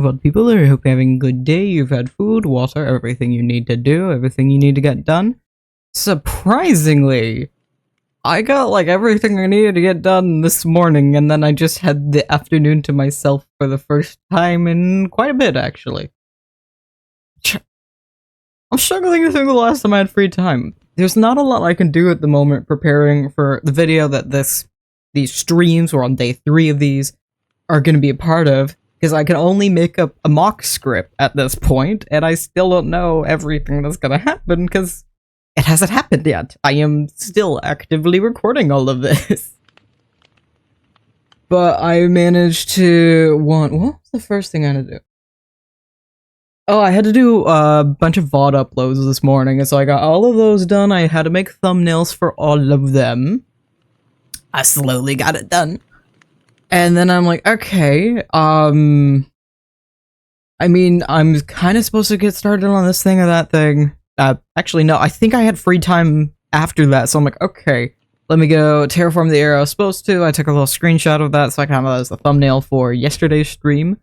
Well, people, I hope you're having a good day. You've had food, water, everything you need to do, everything you need to get done. Surprisingly, I got like everything I needed to get done this morning, and then I just had the afternoon to myself for the first time in quite a bit, actually. I'm struggling to think of the last time I had free time. There's not a lot I can do at the moment preparing for the video that these streams, or on day 3 of these, are going to be a part of. Because I can only make up a mock script at this point, and I still don't know everything that's gonna happen, because it hasn't happened yet. I am still actively recording all of this. But I managed to what was the first thing I had to do? Oh, I had to do a bunch of VOD uploads this morning, and so I got all of those done. I had to make thumbnails for all of them. I slowly got it done. And then I'm like, okay, I mean, I'm kind of supposed to get started on this thing or that thing. Actually, no, I think I had free time after that, so I'm like, okay, let me go terraform the area I was supposed to. I took a little screenshot of that, so I can have that as a thumbnail for yesterday's stream.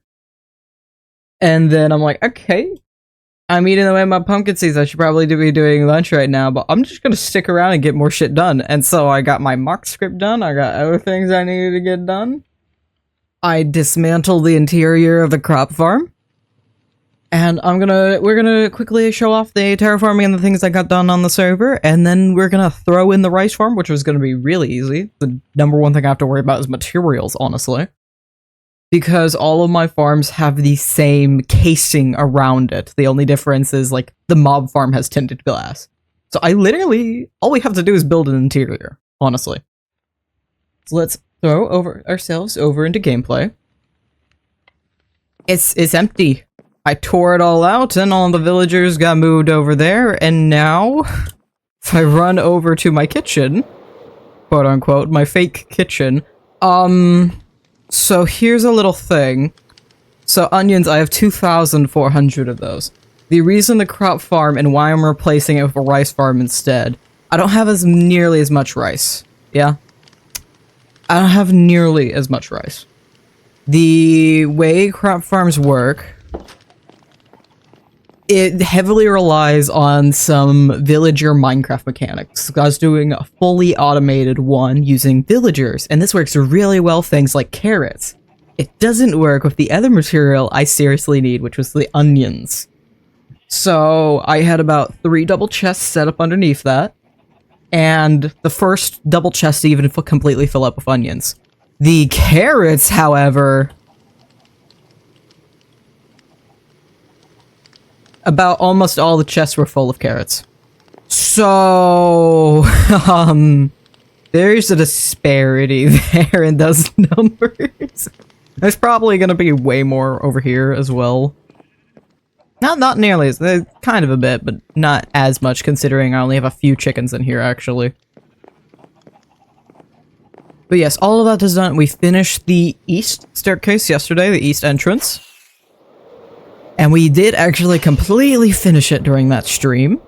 And then I'm like, okay, I'm eating away my pumpkin seeds. I should probably be doing lunch right now, but I'm just gonna stick around and get more shit done. And so I got my mock script done, I got other things I needed to get done. I dismantled the interior of the crop farm, and we're gonna quickly show off the terraforming and the things I got done on the server, and then we're gonna throw in the rice farm, which was gonna be really easy. The number one thing I have to worry about is materials, honestly, because all of my farms have the same casing around it. The only difference is, like, the mob farm has tinted glass. So all we have to do is build an interior, honestly. So let's throw ourselves over into gameplay. It's empty. I tore it all out, and all the villagers got moved over there, and now, if I run over to my kitchen, quote unquote, my fake kitchen, so here's a little thing. So onions, I have 2,400 of those. The reason the crop farm and why I'm replacing it with a rice farm instead, I don't have nearly as much rice. Yeah? I don't have nearly as much rice. The way crop farms work, it heavily relies on some villager Minecraft mechanics. I was doing a fully automated one using villagers, and this works really well with things like carrots. It doesn't work with the other material I seriously need, which was the onions. So I had about 3 double chests set up underneath that, and the first double chest to even completely fill up with onions. The carrots, however, about almost all the chests were full of carrots. So, there's a disparity there in those numbers. There's probably gonna be way more over here as well. Not nearly as, kind of a bit, but not as much considering I only have a few chickens in here, actually. But yes, all of that is done. We finished the east staircase yesterday, the east entrance. And we did actually completely finish it during that stream.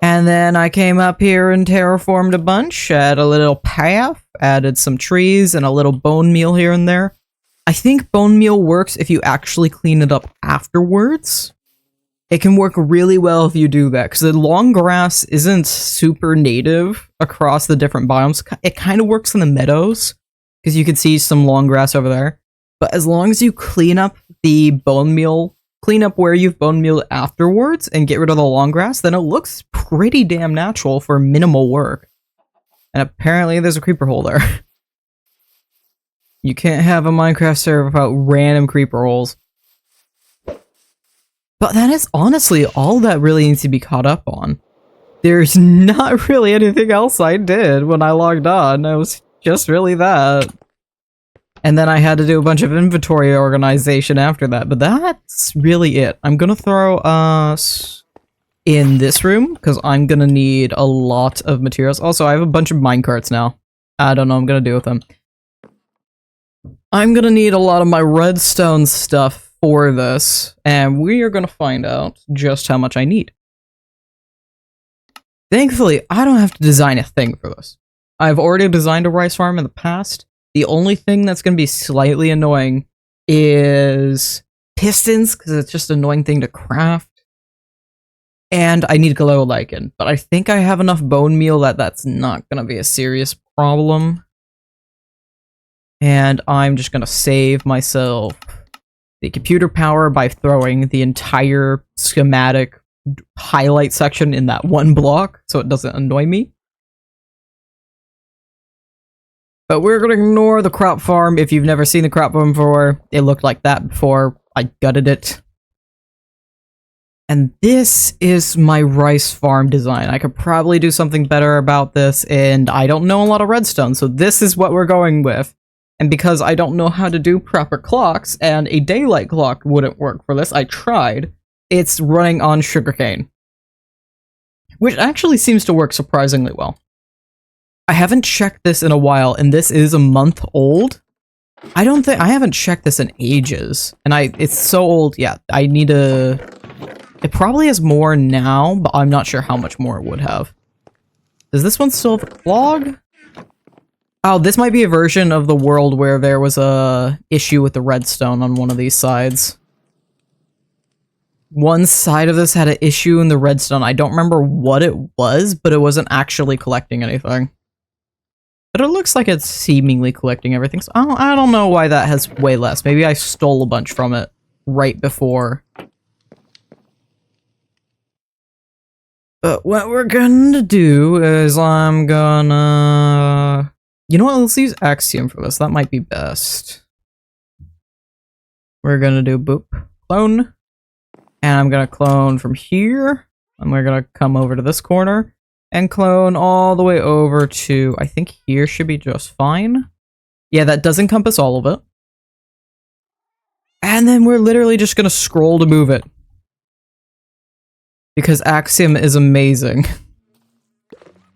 And then I came up here and terraformed a bunch, added a little path, added some trees, and a little bone meal here and there. I think bone meal works if you actually clean it up afterwards. It can work really well if you do that, because the long grass isn't super native across the different biomes. It kind of works in the meadows, because you can see some long grass over there. But as long as you clean up the bone meal, clean up where you've bone meal afterwards, and get rid of the long grass, then it looks pretty damn natural for minimal work. And apparently there's a creeper hole there. You can't have a Minecraft server without random creeper holes. But that is honestly all that really needs to be caught up on. There's not really anything else I did when I logged on. It was just really that. And then I had to do a bunch of inventory organization after that, but that's really it. I'm gonna throw us in this room, because I'm gonna need a lot of materials. Also, I have a bunch of minecarts now. I don't know what I'm gonna do with them. I'm gonna need a lot of my redstone stuff for this, and we are gonna find out just how much I need. Thankfully, I don't have to design a thing for this. I've already designed a rice farm in the past. The only thing that's gonna be slightly annoying is pistons, because it's just an annoying thing to craft. And I need glow lichen, but I think I have enough bone meal that that's not going to be a serious problem. And I'm just going to save myself the computer power by throwing the entire schematic highlight section in that one block, so it doesn't annoy me. But we're going to ignore the crop farm. If you've never seen the crop farm before, it looked like that before I gutted it. And this is my rice farm design. I could probably do something better about this, and I don't know a lot of redstone, so this is what we're going with. And because I don't know how to do proper clocks, and a daylight clock wouldn't work for this, I tried. It's running on sugarcane. Which actually seems to work surprisingly well. I haven't checked this in a while, and this is a month old. I haven't checked this in ages. And it's so old, yeah, I need to... It probably has more now, but I'm not sure how much more it would have. Does this one still have a clog? Oh, this might be a version of the world where there was a issue with the redstone on one of these sides. One side of this had an issue in the redstone. I don't remember what it was, but it wasn't actually collecting anything. But it looks like it's seemingly collecting everything. So I don't know why that has way less. Maybe I stole a bunch from it right before. But what we're gonna do is I'm gonna... You know what, let's use Axiom for this. That might be best. We're gonna do boop, clone. And I'm gonna clone from here. And we're gonna come over to this corner. And clone all the way over to... I think here should be just fine. Yeah, that does encompass all of it. And then we're literally just gonna scroll to move it. Because Axiom is amazing.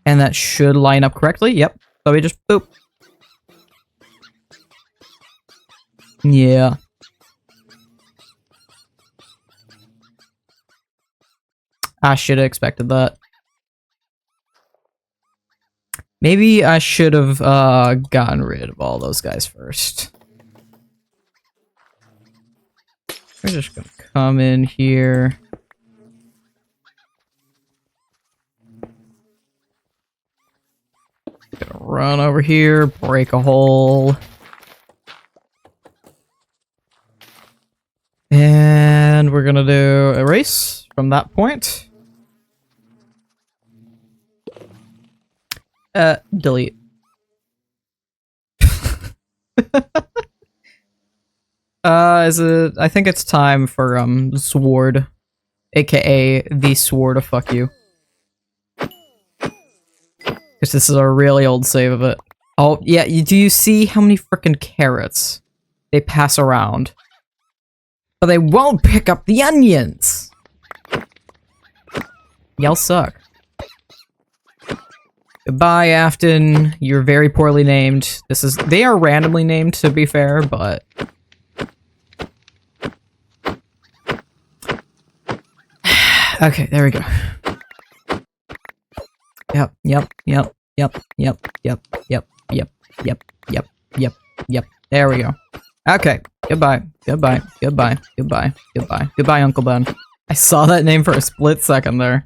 And that should line up correctly. Yep. So we just boop. Yeah. I should have expected that. Maybe I should have gotten rid of all those guys first. We're just gonna come in here. Gonna run over here, break a hole. And we're gonna do erase from that point. Delete. Is it... I think it's time for, Sword. AKA the Sword of fuck you. Because this is a really old save of it. Oh, yeah, do you see how many frickin' carrots they pass around? But they won't pick up the onions! Y'all suck. Goodbye, Afton. You're very poorly named. They are randomly named, to be fair, but... Okay, there we go. Yep. There we go. Okay. Goodbye. Goodbye, Uncle Ben. I saw that name for a split second there.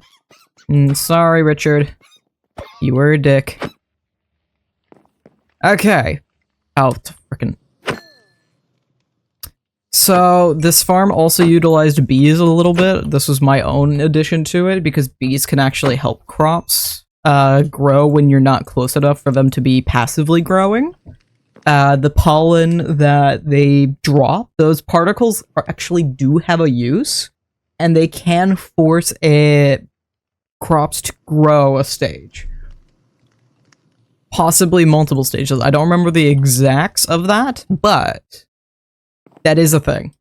Sorry, Richard. You were a dick. Okay. Oh, frickin'. So, this farm also utilized bees a little bit. This was my own addition to it, because bees can actually help crops grow when you're not close enough for them to be passively growing. The pollen that they drop, those particles actually do have a use, and they can force crops to grow a stage. Possibly multiple stages. I don't remember the exacts of that, but that is a thing.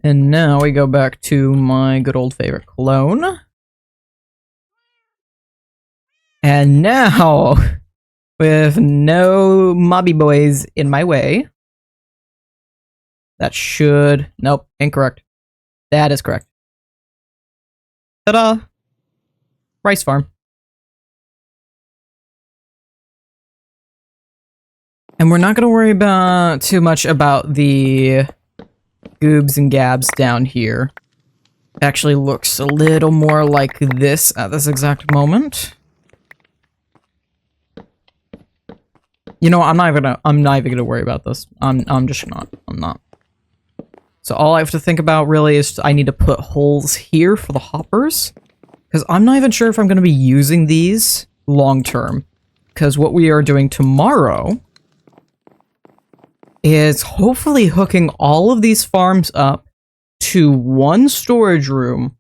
And now we go back to my good old favorite clone. And now, with no mobby boys in my way, that should... Nope, incorrect. That is correct. Ta-da! Rice farm. And we're not going to worry about too much about the goobs and gabs down here. It actually looks a little more like this at this exact moment. You know, I'm not even gonna worry about this. I'm just not. I'm not. So all I have to think about really is I need to put holes here for the hoppers. Because I'm not even sure if I'm gonna be using these long term. Because what we are doing tomorrow is hopefully hooking all of these farms up to one storage room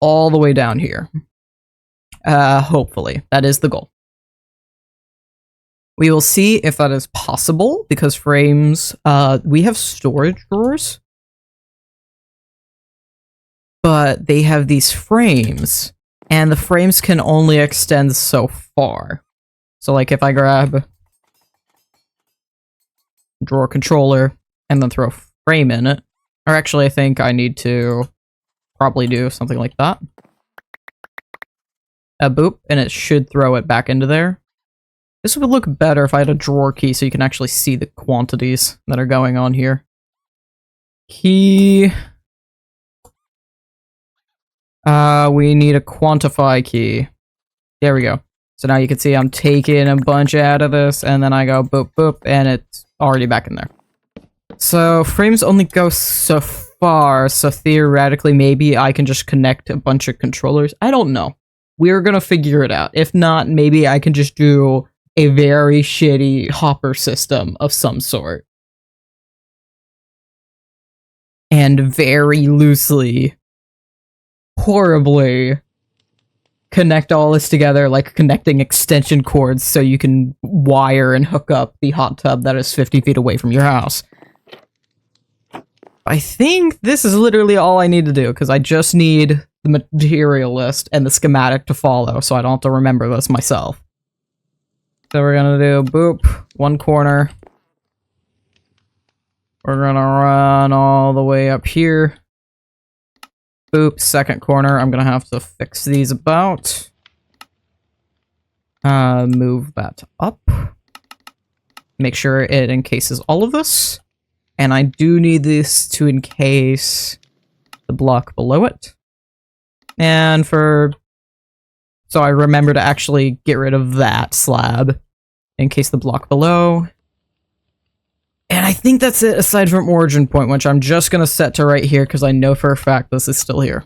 all the way down here. Hopefully. That is the goal. We will see if that is possible, because frames, we have storage drawers, but they have these frames, and the frames can only extend so far. So, like, if I grab drawer controller and then throw a frame in it, or actually I think I need to probably do something like that. A boop, and it should throw it back into there. This would look better if I had a drawer key so you can actually see the quantities that are going on here. Key. We need a quantify key. There we go. So now you can see I'm taking a bunch out of this, and then I go boop boop, and it's already back in there. So frames only go so far, so theoretically maybe I can just connect a bunch of controllers. I don't know. We're gonna figure it out. If not, maybe I can just do a very shitty hopper system of some sort. And very loosely, horribly connect all this together like connecting extension cords so you can wire and hook up the hot tub that is 50 feet away from your house. I think this is literally all I need to do, because I just need the material list and the schematic to follow, so I don't have to remember this myself. So we're gonna do boop, one corner. We're gonna run all the way up here. Boop, second corner. I'm gonna have to fix these about. Move that up. Make sure it encases all of this. And I do need this to encase the block below it. And so I remember to actually get rid of that slab. Encase the block below. And I think that's it, aside from origin point, which I'm just going to set to right here, because I know for a fact this is still here.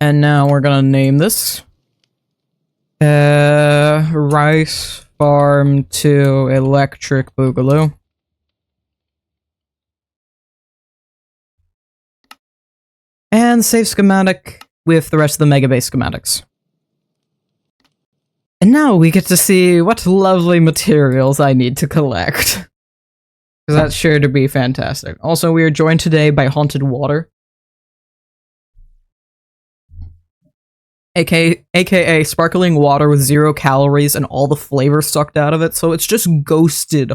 And now we're going to name this. Rice Farm to Electric Boogaloo. And save schematic with the rest of the Megabase schematics. And now we get to see what lovely materials I need to collect. Because that's sure to be fantastic. Also, we are joined today by Haunted Water. AKA sparkling water with 0 calories and all the flavor sucked out of it, so it's just ghosted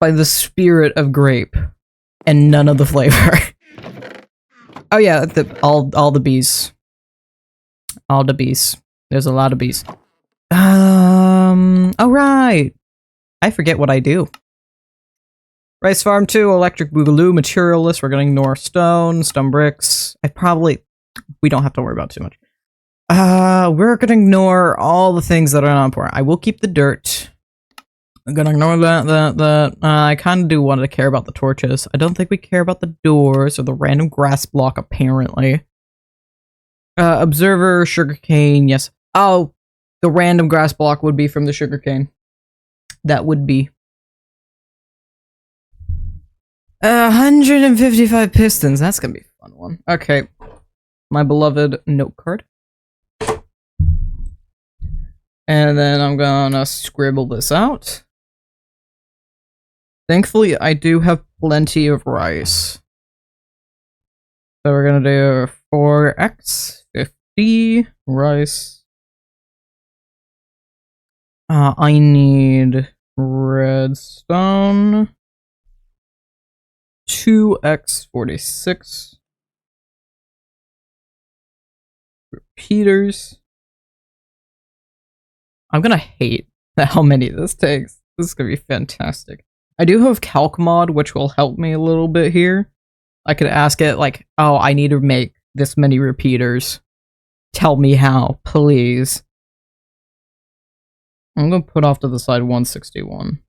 by the spirit of grape and none of the flavor. Oh yeah, all the bees. All the bees. There's a lot of bees. Oh right. I forget what I do. Rice Farm 2, Electric Boogaloo, Material List. We're gonna ignore stone bricks. We don't have to worry about too much. We're gonna ignore all the things that are not important. I will keep the dirt. I'm gonna ignore that. I kind of do want to care about the torches. I don't think we care about the doors or the random grass block, apparently. Observer, sugarcane, yes. Oh, the random grass block would be from the sugarcane. That would be. 155 pistons. That's gonna be a fun one. Okay. My beloved note card. And then I'm gonna scribble this out. Thankfully, I do have plenty of rice. So we're gonna do 4x 50 rice. I need redstone. 2x 46. Repeaters. I'm gonna hate how many this takes. This is gonna be fantastic. I do have calc mod, which will help me a little bit here. I could ask it like, oh, I need to make this many repeaters. Tell me how, please. I'm gonna put off to the side 161.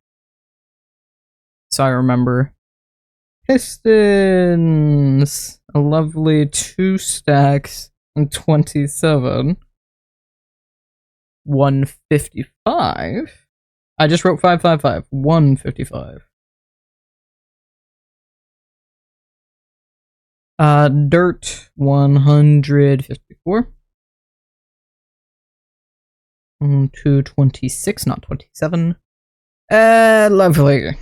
So I remember. Pistons! A lovely 2 stacks and 27. 155. I just wrote 555. 155. Dirt 154. 226, not 27. Lovely.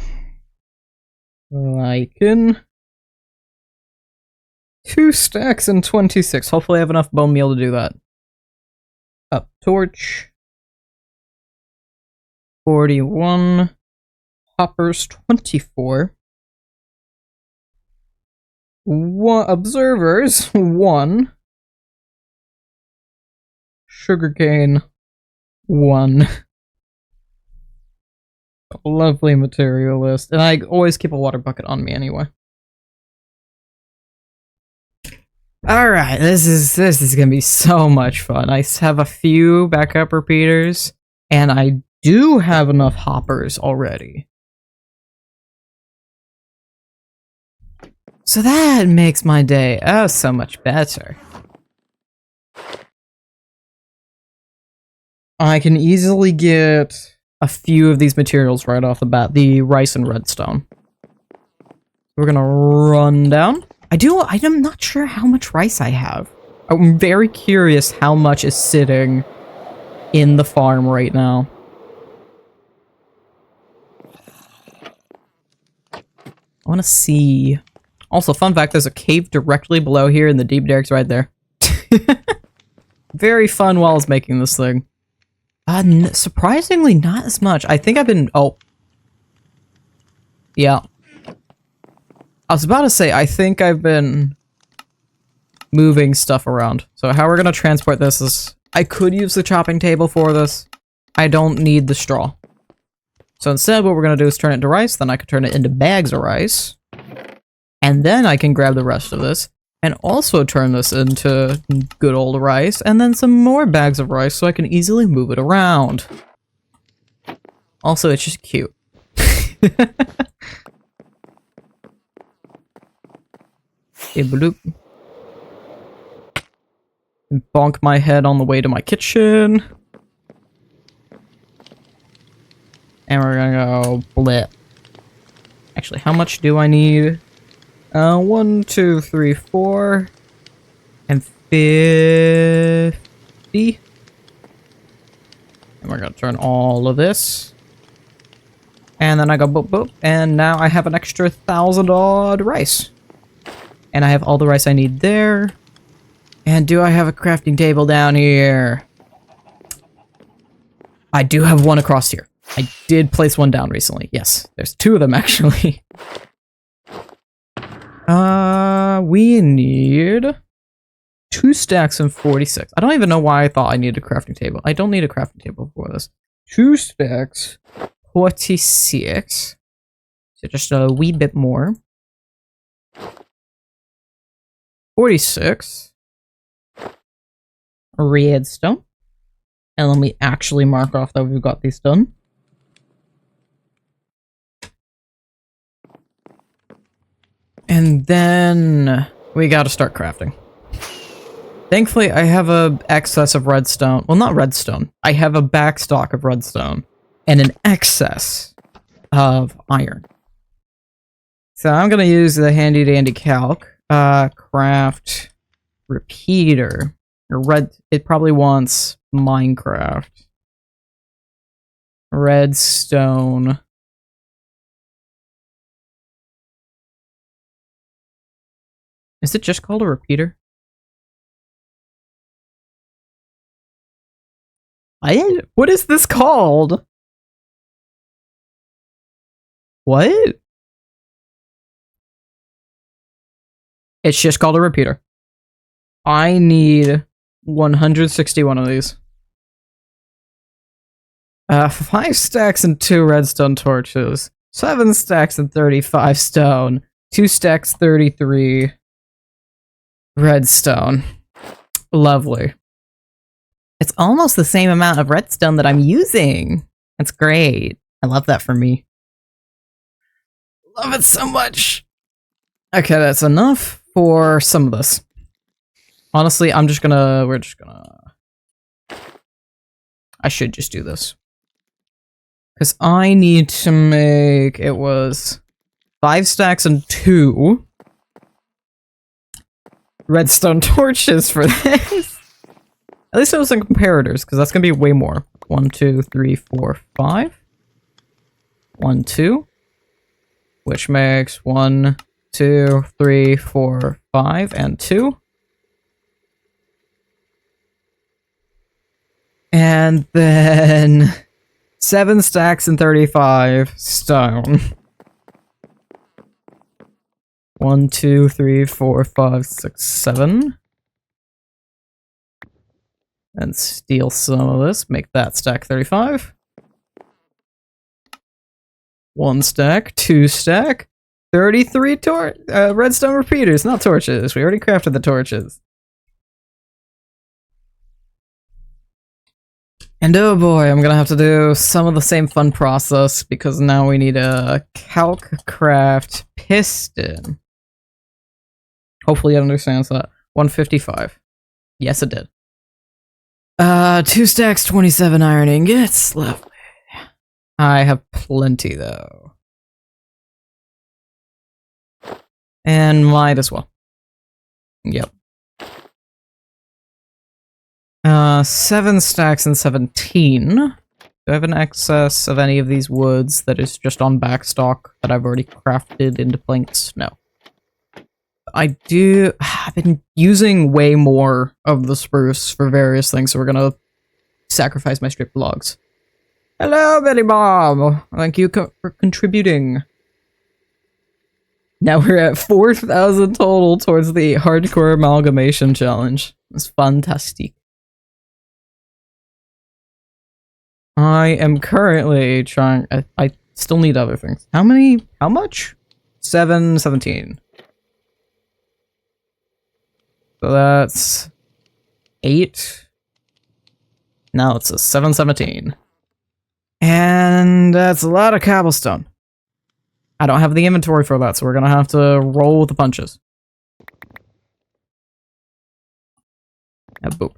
Lichen. 2 stacks and 26. Hopefully I have enough bone meal to do that. Up torch. 41. Hoppers 24. Observers 1. Sugarcane 1. Lovely materialist. And I always keep a water bucket on me anyway. Alright, this is gonna be so much fun. I have a few backup repeaters, and I do have enough hoppers already. So that makes my day oh so much better. I can easily get a few of these materials right off the bat. The rice and redstone. We're gonna run down. I'm not sure how much rice I have. I'm very curious how much is sitting in the farm right now. I want to see. Also, fun fact, there's a cave directly below here and the deep derrick's right there. Very fun while I was making this thing. Surprisingly not as much. I think I've been, oh. Yeah. I was about to say, I think I've been moving stuff around. So how we're gonna transport this is, I could use the chopping table for this. I don't need the straw. So instead, what we're gonna do is turn it into rice, then I could turn it into bags of rice. And then I can grab the rest of this, and also turn this into good old rice, and then some more bags of rice so I can easily move it around. Also, it's just cute. Okay, bloop. Bonk my head on the way to my kitchen. And we're gonna go blip. Actually, how much do I need? 1, 2, 3, 4. And 50. And we're gonna turn all of this. And then I go boop boop. And now I have an extra 1,000 odd rice. And I have all the rice I need there. And do I have a crafting table down here? I do have one across here. I did place one down recently. Yes, there's 2 of them actually. We need 2 stacks and 46. I don't even know why I thought I needed a crafting table. I don't need a crafting table for this. 2 stacks, 46. So just a wee bit more. 46. Redstone. And let me actually mark off that we've got these done. And then we gotta start crafting. Thankfully, I have a excess of redstone. Well, not redstone. I have a backstock of redstone and an excess of iron. So I'm gonna use the handy dandy calc. Craft repeater. It probably wants Minecraft. Redstone. Is it just called a repeater? What is this called? What? It's just called a repeater. I need 161 of these. 5 stacks and 2 redstone torches. 7 stacks and 35 stone. 2 stacks, 33 redstone. Lovely. It's almost the same amount of redstone that I'm using. That's great. I love that for me. Love it so much. Okay, that's enough for some of this. Honestly, we're just gonna... I should just do this. Because I need to make, it was 5 stacks and 2 redstone torches for this. At least it was in comparators, because that's going to be way more. 1, 2, 3, 4, 5. 1, 2. Which makes 1, 2, 3, 4, 5, and 2. And then 7 stacks and 35 stone. 1, 2, 3, 4, 5, 6, 7. And steal some of this, make that stack 35. 1 stack, 2 stack, 33 redstone repeaters, not torches. We already crafted the torches. And oh boy, I'm gonna have to do some of the same fun process because now we need a calc craft piston. Hopefully it understands that. 155. Yes, it did. 2 stacks, 27 iron ingots. Lovely. I have plenty, though. And might as well. Yep. 7 stacks and 17. Do I have an excess of any of these woods that is just on backstock that I've already crafted into planks? No. I've been using way more of the spruce for various things, so we're gonna sacrifice my stripped logs. Hello, Betty Bob! Thank you for contributing. Now we're at 4,000 total towards the hardcore amalgamation challenge. It's fantastic. I am currently trying... I still need other things. How many? How much? 17. So that's 8. Now it's a 717. And that's a lot of cobblestone. I don't have the inventory for that, so we're gonna have to roll with the punches. Boop.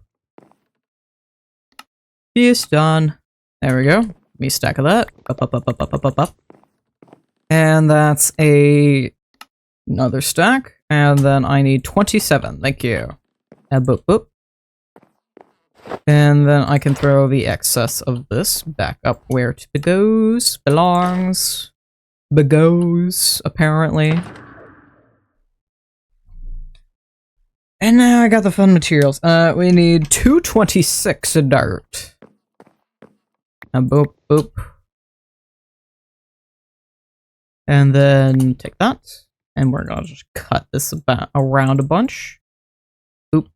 Peace done. There we go. Give me a stack of that. Up. And that's another stack. And then I need 27. Thank you. And boop. And then I can throw the excess of this back up where it belongs. Apparently. And now I got the fun materials. We need 226 dirt. And boop. And then take that. And we're gonna just cut this around a bunch. Oop.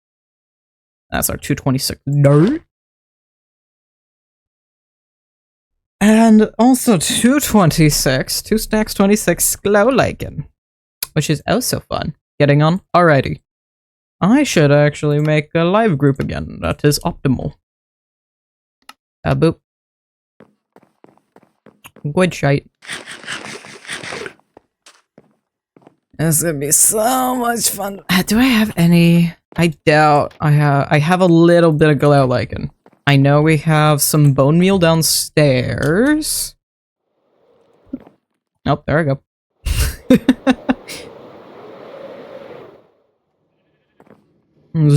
That's our 226 dirt. And also 226, 2 stacks 26 glow lichen. Which is also fun. Getting on? Alrighty. I should actually make a live group again. That is optimal. Boop. Good shite. It's gonna be so much fun. Do I have any? I doubt I have a little bit of glow lichen. I know we have some bone meal downstairs. Nope, there I go.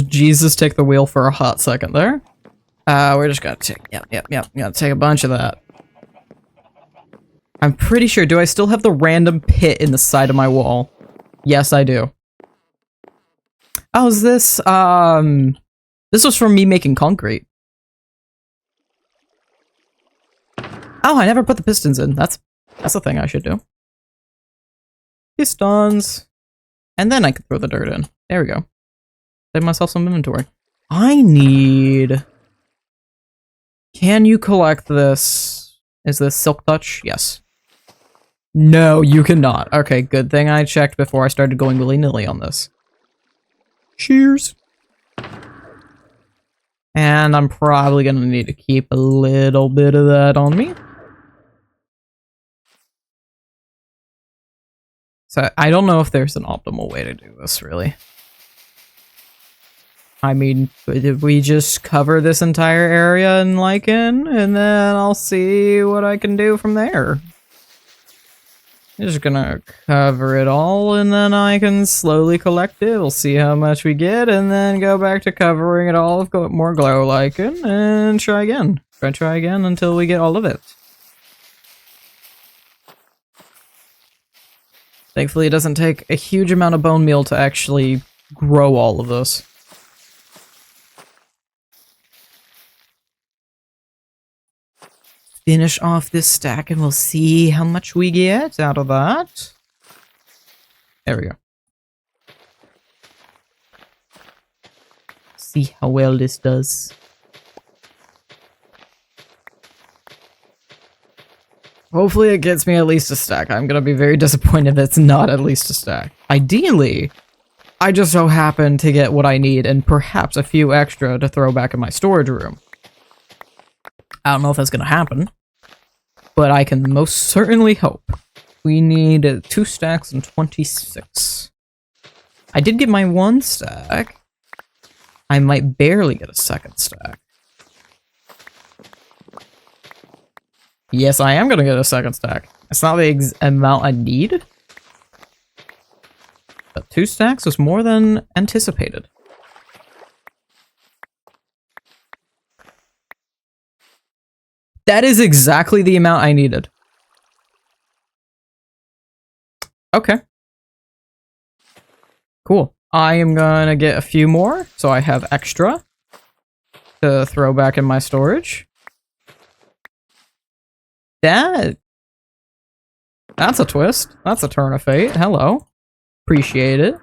Jesus, take the wheel for a hot second there. We're just gonna take, yep, gonna take a bunch of that. I'm pretty sure, do I still have the random pit in the side of my wall? Yes, I do. Oh, is this, this was from me making concrete. Oh, I never put the pistons in. That's a thing I should do. Pistons. And then I can throw the dirt in. There we go. Save myself some inventory. I need Can you collect this? Is this Silk Touch? Yes. No, you cannot. Okay, good thing I checked before I started going willy-nilly on this. Cheers. And I'm probably gonna need to keep a little bit of that on me. So I don't know if there's an optimal way to do this, really. I mean, if we just cover this entire area in lichen, and then I'll see what I can do from there. I'm just gonna cover it all, and then I can slowly collect it. We'll see how much we get, and then go back to covering it all with more glow lichen, and try again. Try again until we get all of it. Thankfully, it doesn't take a huge amount of bone meal to actually grow all of this. Finish off this stack and we'll see how much we get out of that. There we go. See how well this does. Hopefully it gets me at least a stack. I'm gonna be very disappointed if it's not at least a stack. Ideally, I just so happen to get what I need and perhaps a few extra to throw back in my storage room. I don't know if that's gonna happen, but I can most certainly hope. We need 2 stacks and 26. I did get my 1 stack. I might barely get a 2nd stack. Yes, I am gonna get a 2nd stack. It's not the amount I need, but 2 stacks was more than anticipated. That is exactly the amount I needed. Okay. Cool. I am gonna get a few more, so I have extra to throw back in my storage. That's a twist. That's a turn of fate. Hello. Appreciate it.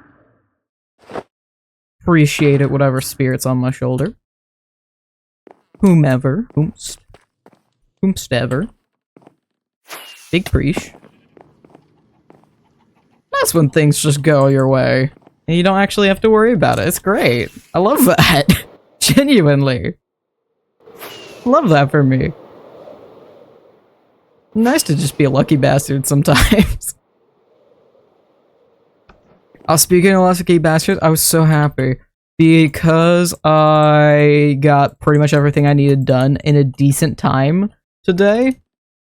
Appreciate it, whatever spirit's on my shoulder. Whomever. Whomstever. Big preach. That's when things just go your way. And you don't actually have to worry about it. It's great. I love that. Genuinely. Love that for me. Nice to just be a lucky bastard sometimes. Speaking of lucky bastards, I was so happy. Because I got pretty much everything I needed done in a decent time today,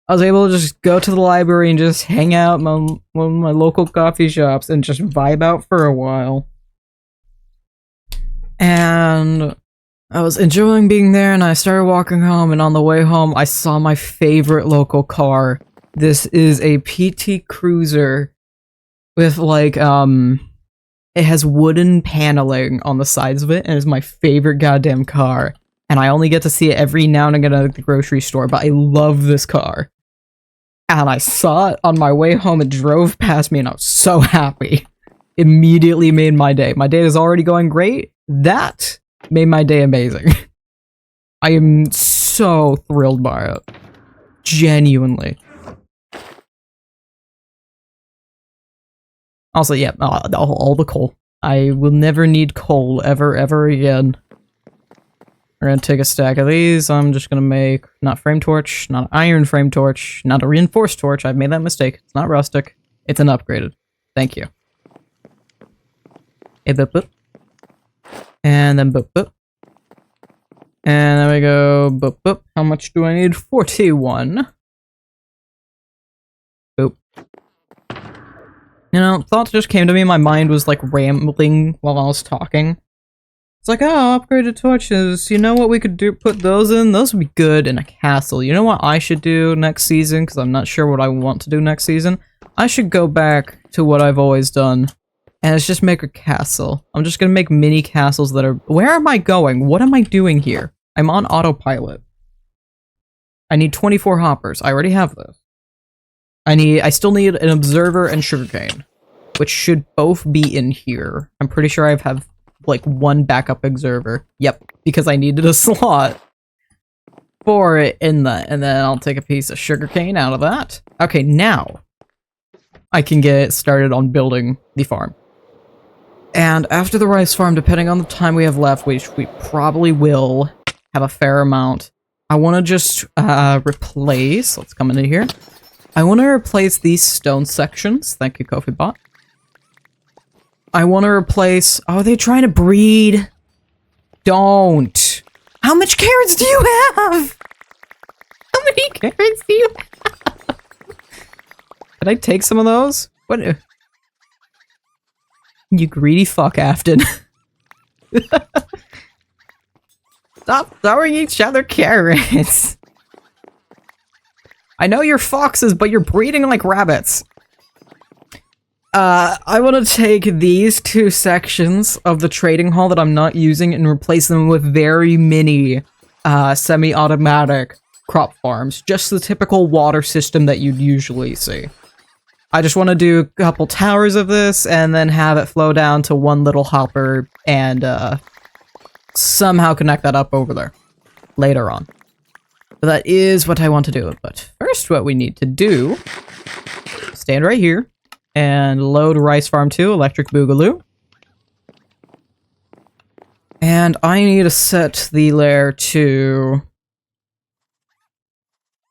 I was able to just go to the library and just hang out in one of my local coffee shops and just vibe out for a while. And I was enjoying being there, and I started walking home, and on the way home, I saw my favorite local car. This is a PT Cruiser with, like, it has wooden paneling on the sides of it, and it's my favorite goddamn car. And I only get to see it every now and again at the grocery store, but I love this car. And I saw it on my way home, it drove past me, and I was so happy. Immediately made my day. My day is already going great. That made my day amazing. I am so thrilled by it. Genuinely. Also, yeah, all the coal. I will never need coal ever again. We're gonna take a stack of these. I'm just gonna make not frame torch, not an iron frame torch, not a reinforced torch. I've made that mistake. It's not rustic. It's an upgraded. Thank you. Hey, boop boop. And then boop boop. And then we go boop boop. How much do I need? 41. Boop. You know, thoughts just came to me. My mind was like rambling while I was talking. It's like, oh, upgraded torches. You know what we could do? Put those in? Those would be good in a castle. You know what I should do next season? Because I'm not sure what I want to do next season. I should go back to what I've always done. And it's just make a castle. I'm just going to make mini castles that are... Where am I going? What am I doing here? I'm on autopilot. I need 24 hoppers. I already have those. I still need an observer and sugarcane, which should both be in here. I'm pretty sure I have like one backup observer. Yep, because I needed a slot pour it in that, and then I'll take a piece of sugarcane out of that. Okay, now I can get started on building the farm. And after the rice farm, depending on the time we have left, which we probably will have a fair amount, I want to just replace, let's come into here. I want to replace these stone sections. Thank you, Kofi Bot. I want to replace, oh, are they trying to breed? Don't. How much carrots do you have? How many carrots do you have? Did I take some of those? What? You greedy fuck, Afton. Stop throwing each other carrots. I know you're foxes, but you're breeding like rabbits. I want to take these two sections of the trading hall that I'm not using and replace them with very mini, semi-automatic crop farms. Just the typical water system that you'd usually see. I just want to do a couple towers of this and then have it flow down to one little hopper and, somehow connect that up over there later on. So that is what I want to do. But first, what we need to do, stand right here and load Rice Farm 2, Electric Boogaloo. And I need to set the layer to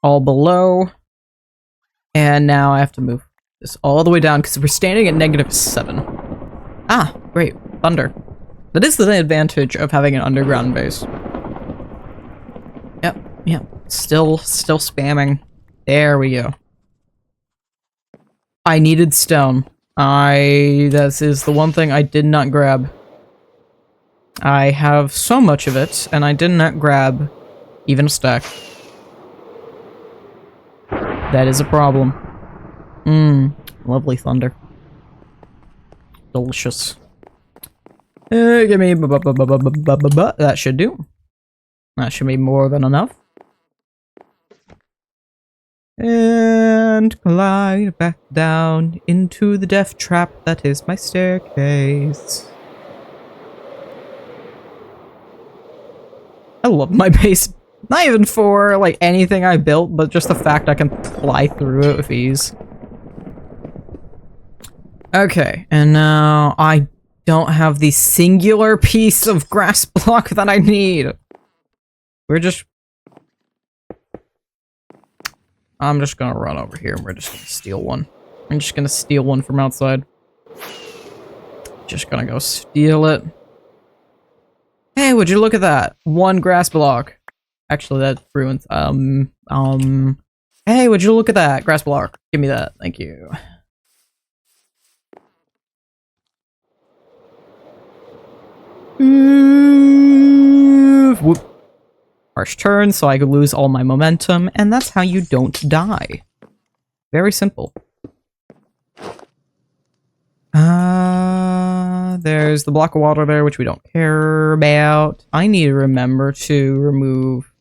all below. And now I have to move this all the way down because we're standing at -7. Ah, great. Thunder. That is the advantage of having an underground base. Yep. Still spamming. There we go. I needed stone. This is the one thing I did not grab. I have so much of it, and I did not grab even a stack. That is a problem. Lovely thunder. Delicious. Give me that should do. That should be more than enough. And glide back down into the death trap that is my staircase. I love my base. Not even for, like, anything I built, but just the fact I can fly through it with ease. Okay, and now I don't have the singular piece of grass block that I need. I'm just gonna run over here and we're just gonna steal one. I'm just gonna steal one from outside. Just gonna go steal it. Hey, would you look at that? One grass block. Actually, that ruins, hey, would you look at that? Grass block. Give me that. Thank you. Whoop. Harsh turn, so I could lose all my momentum, and that's how you don't die. Very simple. There's the block of water there, which we don't care about. I need to remember to remove...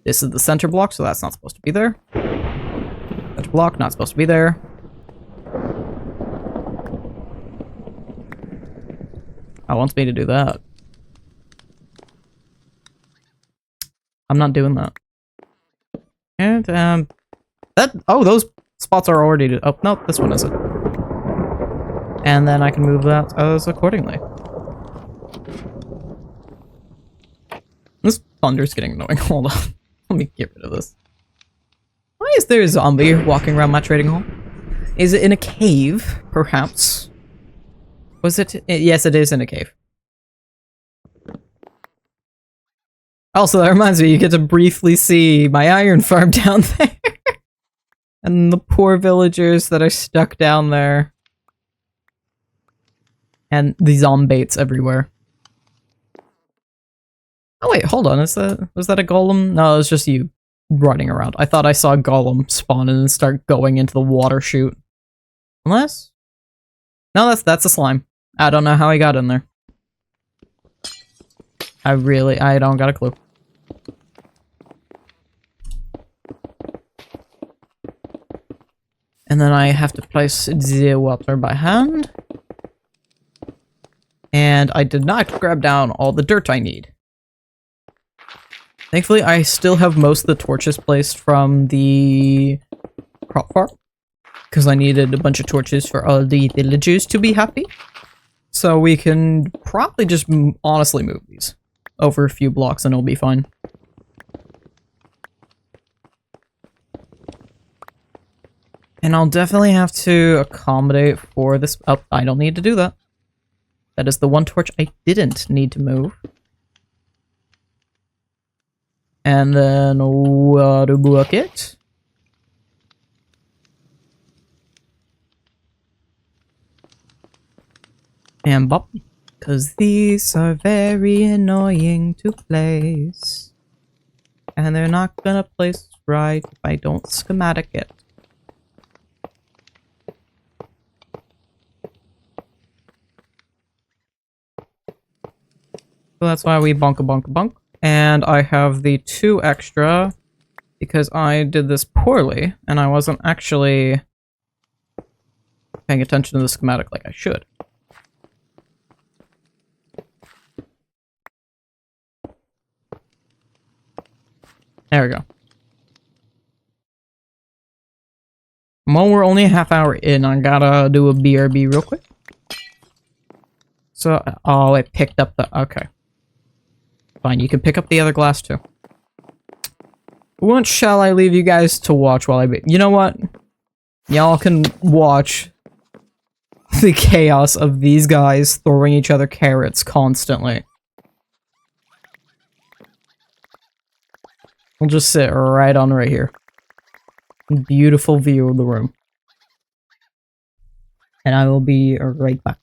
This is the center block, so that's not supposed to be there. Center block, not supposed to be there. I wants me to do that. I'm not doing that. And, oh, those spots are already, oh, no, this one isn't. And then I can move that as accordingly. This thunder's getting annoying. Hold on. Let me get rid of this. Why is there a zombie walking around my trading hall? Is it in a cave, perhaps? Was it? Yes, it is in a cave. Also, that reminds me, you get to briefly see my iron farm down there. And the poor villagers that are stuck down there. And the zombates everywhere. Oh wait, hold on, was that a golem? No, it was just you running around. I thought I saw a golem spawn and then start going into the water chute. Unless? No, that's a slime. I don't know how he got in there. I don't got a clue. And then I have to place the water by hand. And I did not grab down all the dirt I need. Thankfully, I still have most of the torches placed from the crop farm, because I needed a bunch of torches for all the villagers to be happy. So we can probably just honestly move these over a few blocks and it'll be fine. And I'll definitely have to accommodate for this. Oh, I don't need to do that. That is the one torch I didn't need to move. And then water bucket. And bop. Because these are very annoying to place. And they're not gonna place right if I don't schematic it. So that's why we bonk a bonk a bonk. And I have the 2 extra because I did this poorly and I wasn't actually paying attention to the schematic like I should. There we go. Well, we're only a half hour in. I gotta do a BRB real quick. So, oh, it picked up the... Okay. Fine, you can pick up the other glass too. What shall I leave you guys to watch while I... You know what? Y'all can watch the chaos of these guys throwing each other carrots constantly. We'll just sit right on right here. Beautiful view of the room. And I will be right back.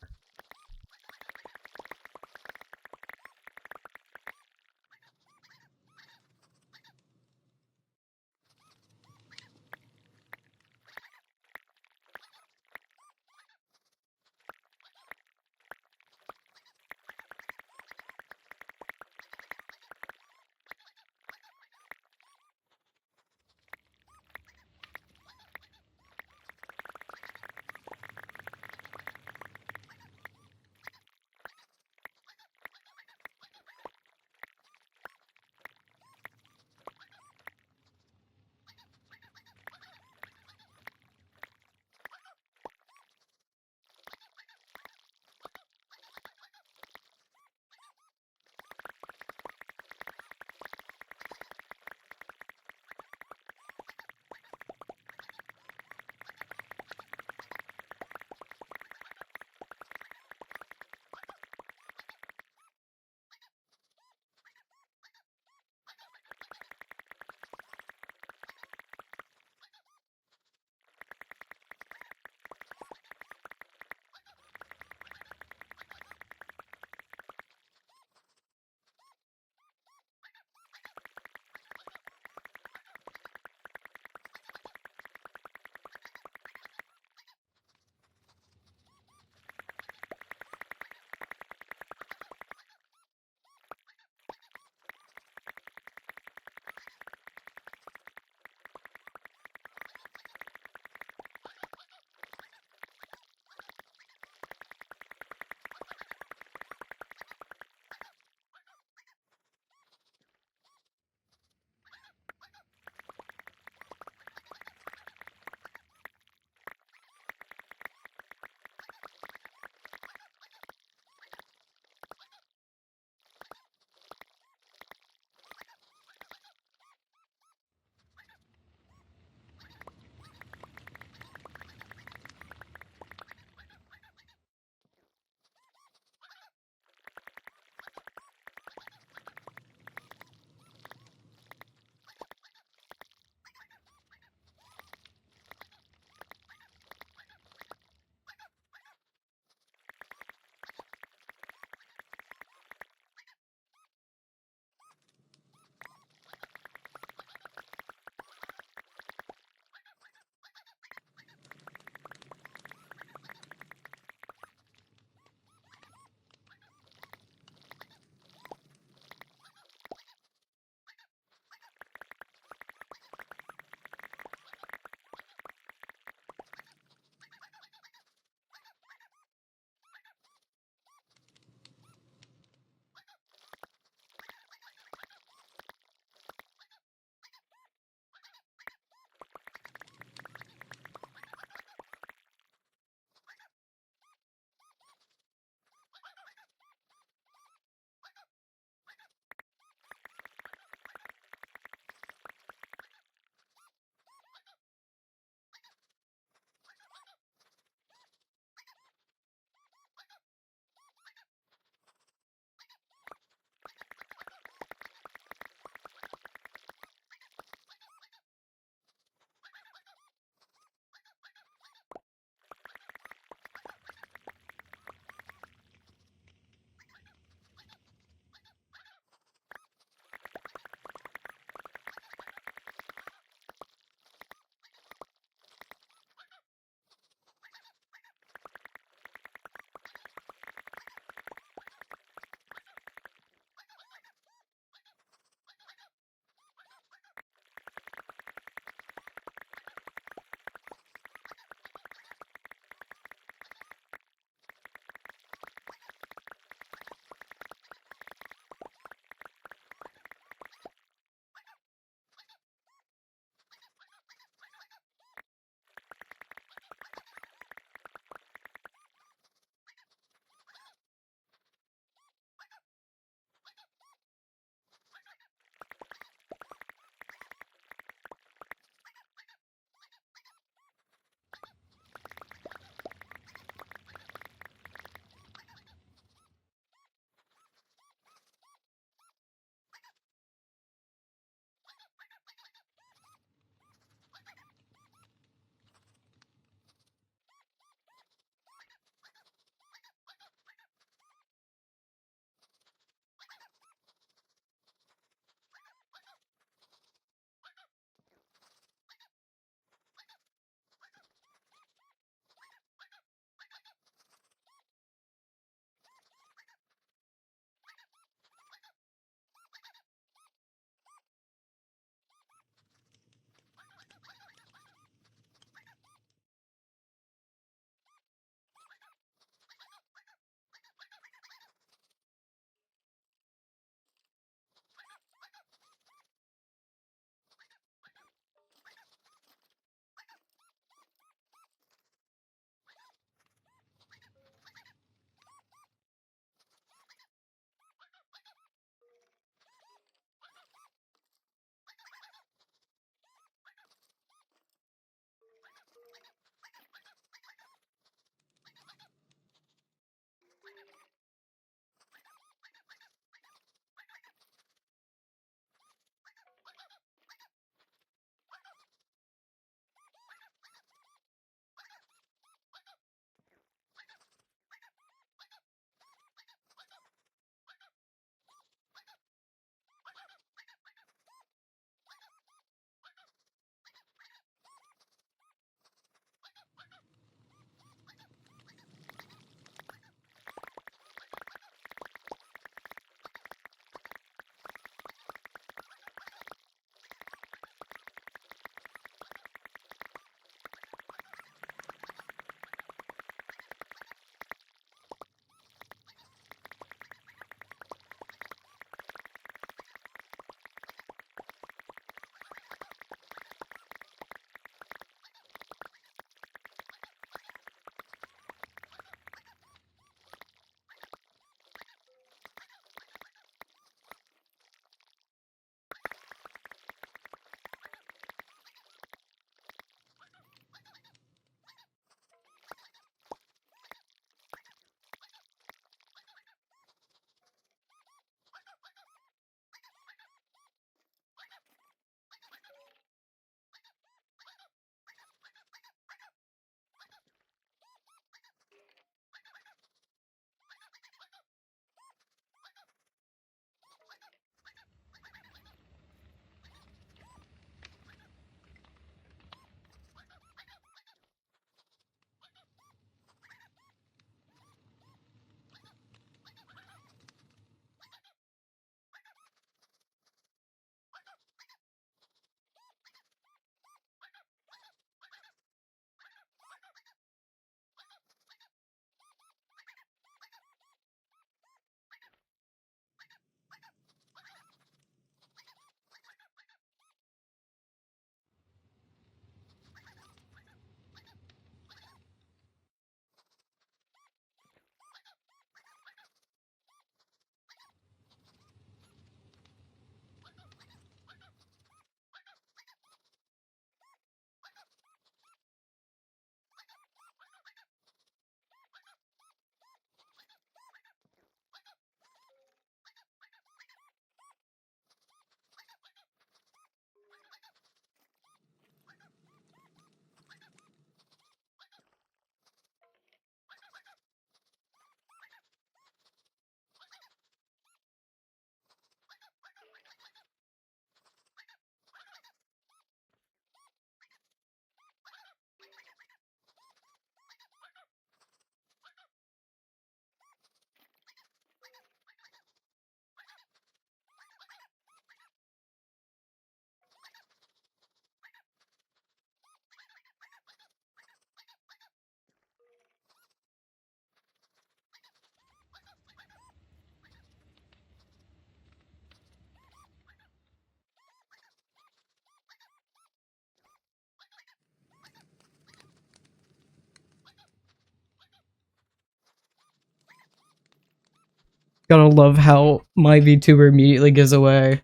Gotta love how my VTuber immediately gives away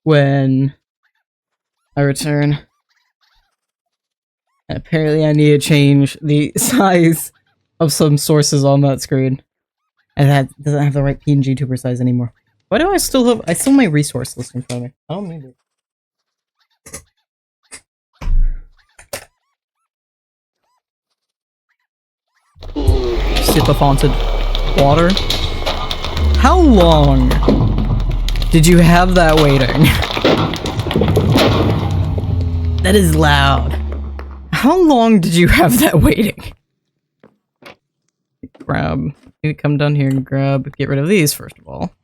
when I return. And apparently I need to change the size of some sources on that screen. And that doesn't have the right PNG tuber size anymore. Why do I still have- I still have my resource list in front of me. I don't need it. Sip of haunted water. How long did you have that waiting? That is loud. How long did you have that waiting? Grab. Need to come down here and grab. Get rid of these, first of all.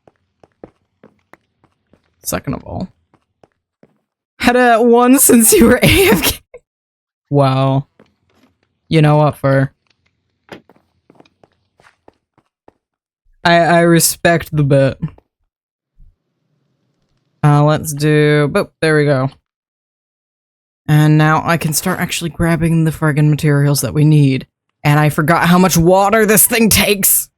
Second of all. Had it one since you were AFK. Wow. You know what, Fur? I respect the bit. Let's do... Boop, there we go. And now I can start actually grabbing the friggin' materials that we need. And I forgot how much water this thing takes!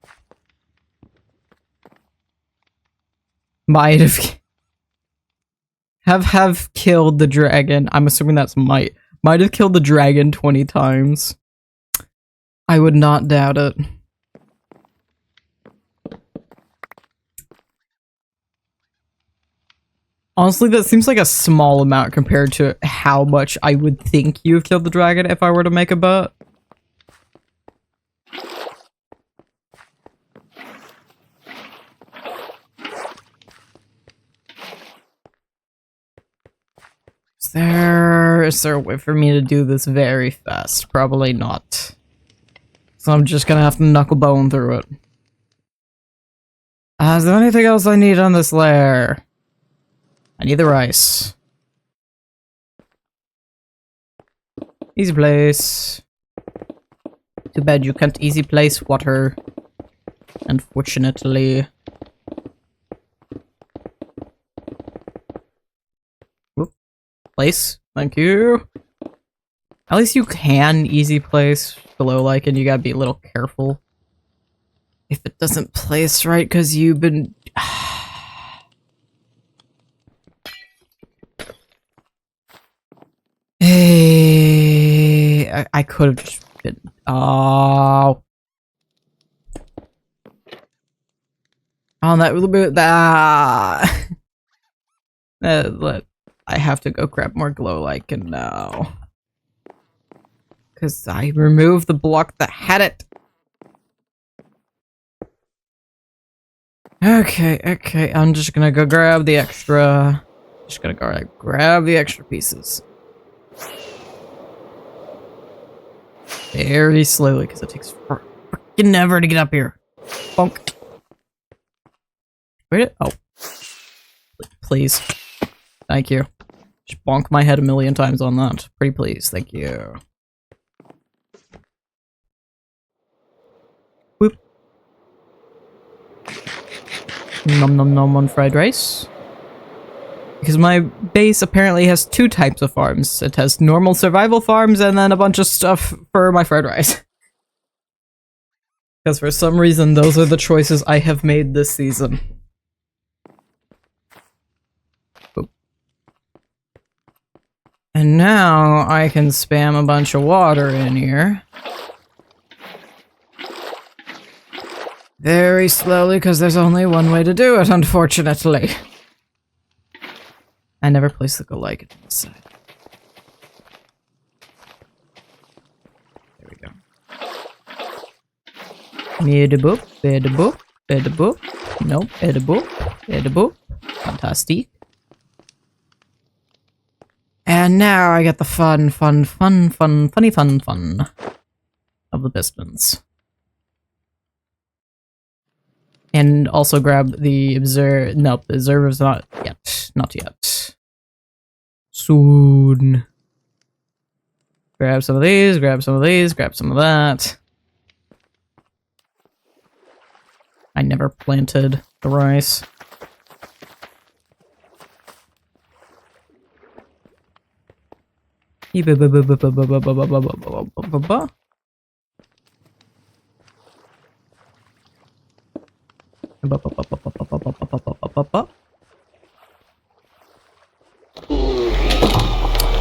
Might have killed the dragon. I'm assuming that's might. Might have killed the dragon 20 times. I would not doubt it. Honestly, that seems like a small amount compared to how much I would think you have killed the dragon if I were to make a bet. Is there a way for me to do this very fast? Probably not. So I'm just gonna have to knuckle bone through it. Is there anything else I need on this layer? I need the rice. Easy place. Too bad you can't easy place water. Unfortunately. Whoop. Place. Thank you. At least you can easy place below like, and you gotta be a little careful. If it doesn't place right, because you've been... Hey, I could have just been... Oh. On that little bit... I have to go grab more glow like and now. Because I removed the block that had it. Okay, I'm just gonna go grab the extra... Just gonna go grab the extra pieces. Very slowly, because it takes freaking ever to get up here. Bonk. Wait, oh. Please. Thank you. Just bonk my head a million times on that. Pretty please, thank you. Whoop. Nom nom nom on fried rice. Because my base apparently has two types of farms. It has normal survival farms and then a bunch of stuff for my fried rice. Because for some reason, those are the choices I have made this season. Boop. And now I can spam a bunch of water in here. Very slowly, because there's only one way to do it, unfortunately. I never placed the go like it on this side. There we go. Edible, edible, edible. Nope, edible, edible. Fantastic. And now I get the funny fun of the pistons. And also grab the observer. Nope, the observer's not yet. Not yet. Soon. Grab some of these, grab some of these, grab some of that. I never planted the rice.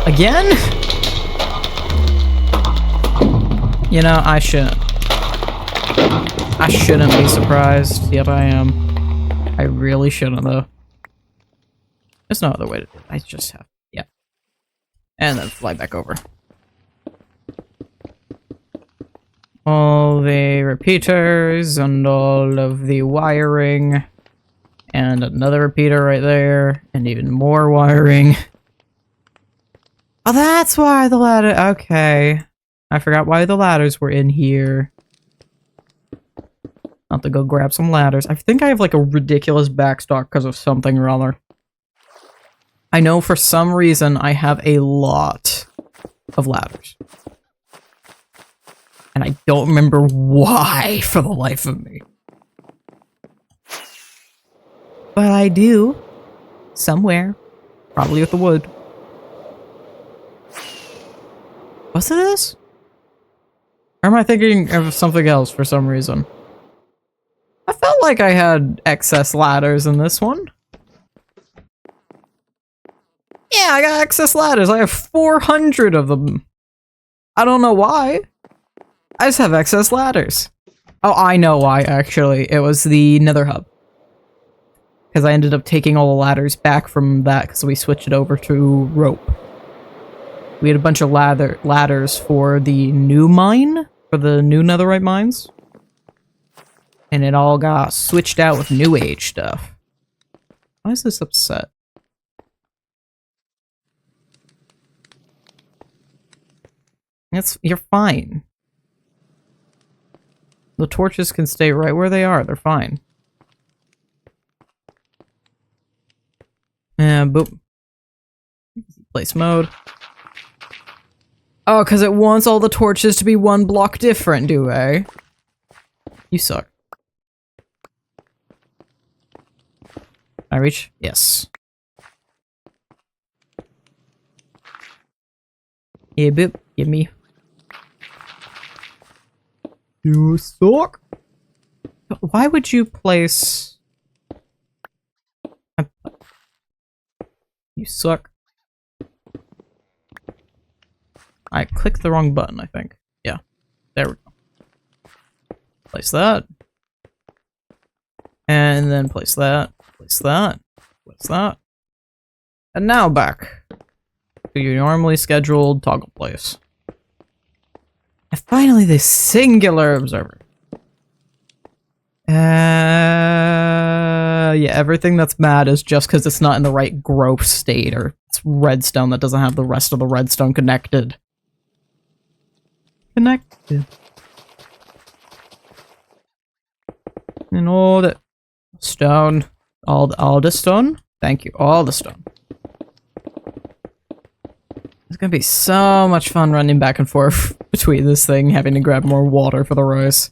Again? You know, I shouldn't. I shouldn't be surprised, yet I am. I really shouldn't, though. There's no other way to do it. I just have... Yeah. And then fly back over. All the repeaters and all of the wiring. And another repeater right there. And even more wiring. Oh, that's why the ladder... Okay. I forgot why the ladders were in here. I'll have to go grab some ladders. I think I have like a ridiculous backstock because of something or other. I know for some reason I have a lot of ladders. And I don't remember why for the life of me. But I do. Somewhere. Probably with the wood. What's this? Or am I thinking of something else for some reason? I felt like I had excess ladders in this one. Yeah, I got excess ladders. I have 400 of them. I don't know why. I just have excess ladders. Oh, I know why, actually. It was the Nether hub. Because I ended up taking all the ladders back from that because we switched it over to rope. We had a bunch of ladders for the new mine, for the new netherite mines. And it all got switched out with new age stuff. Why is this upset? You're fine. The torches can stay right where they are, they're fine. And boop. Place mode. Oh, because it wants all the torches to be one block different, do I? You suck. I reach? Yes. Yeah, boop. Give me. You suck. Why would you place... You suck. I clicked the wrong button, I think. Yeah. There we go. Place that. And then place that. Place that. Place that. And now back to your normally scheduled toggle place. And finally, the singular observer. Yeah, everything that's mad is just because it's not in the right growth state, or it's redstone that doesn't have the rest of the redstone connected. Connected. And all the stone. All the stone? Thank you. All the stone. It's gonna be so much fun running back and forth between this thing, having to grab more water for the rice.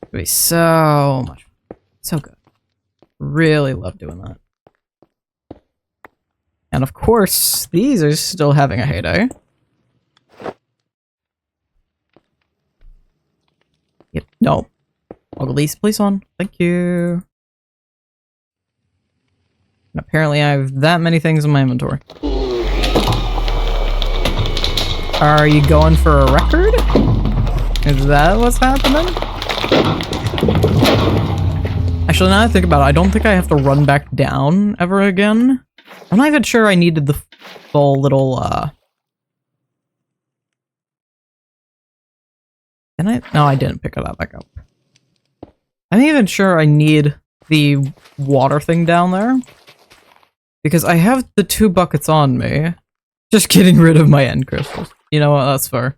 It'll be so much fun. So good. Really love doing that. And of course, these are still having a heyday. Yep, no. I'll release please on. Thank you. And apparently I have that many things in my inventory. Are you going for a record? Is that what's happening? Actually, now that I think about it, I don't think I have to run back down ever again. I'm not even sure I needed the full little, Didn't I? No, I didn't pick that back up. I'm not even sure I need the water thing down there. Because I have the 2 buckets on me. Just getting rid of my end crystals. You know what? That's fair.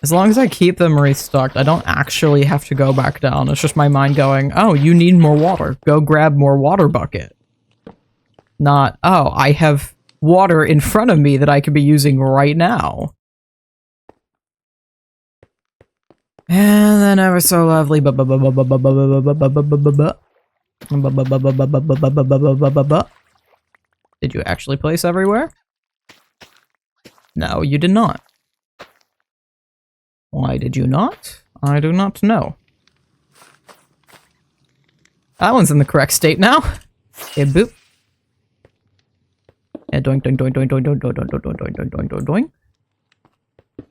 As long as I keep them restocked, I don't actually have to go back down. It's just my mind going, oh, you need more water. Go grab more water bucket. Not, oh, I have water in front of me that I could be using right now. And then ever so lovely. Did you actually place everywhere? No, you did not. Why did you not? I do not know. That one's in the correct state now. Yeah, boop. Yeah, doink, doink, doink, doink, doink, doink, doink, doink, doink, doink, doink, doink, doink, doink.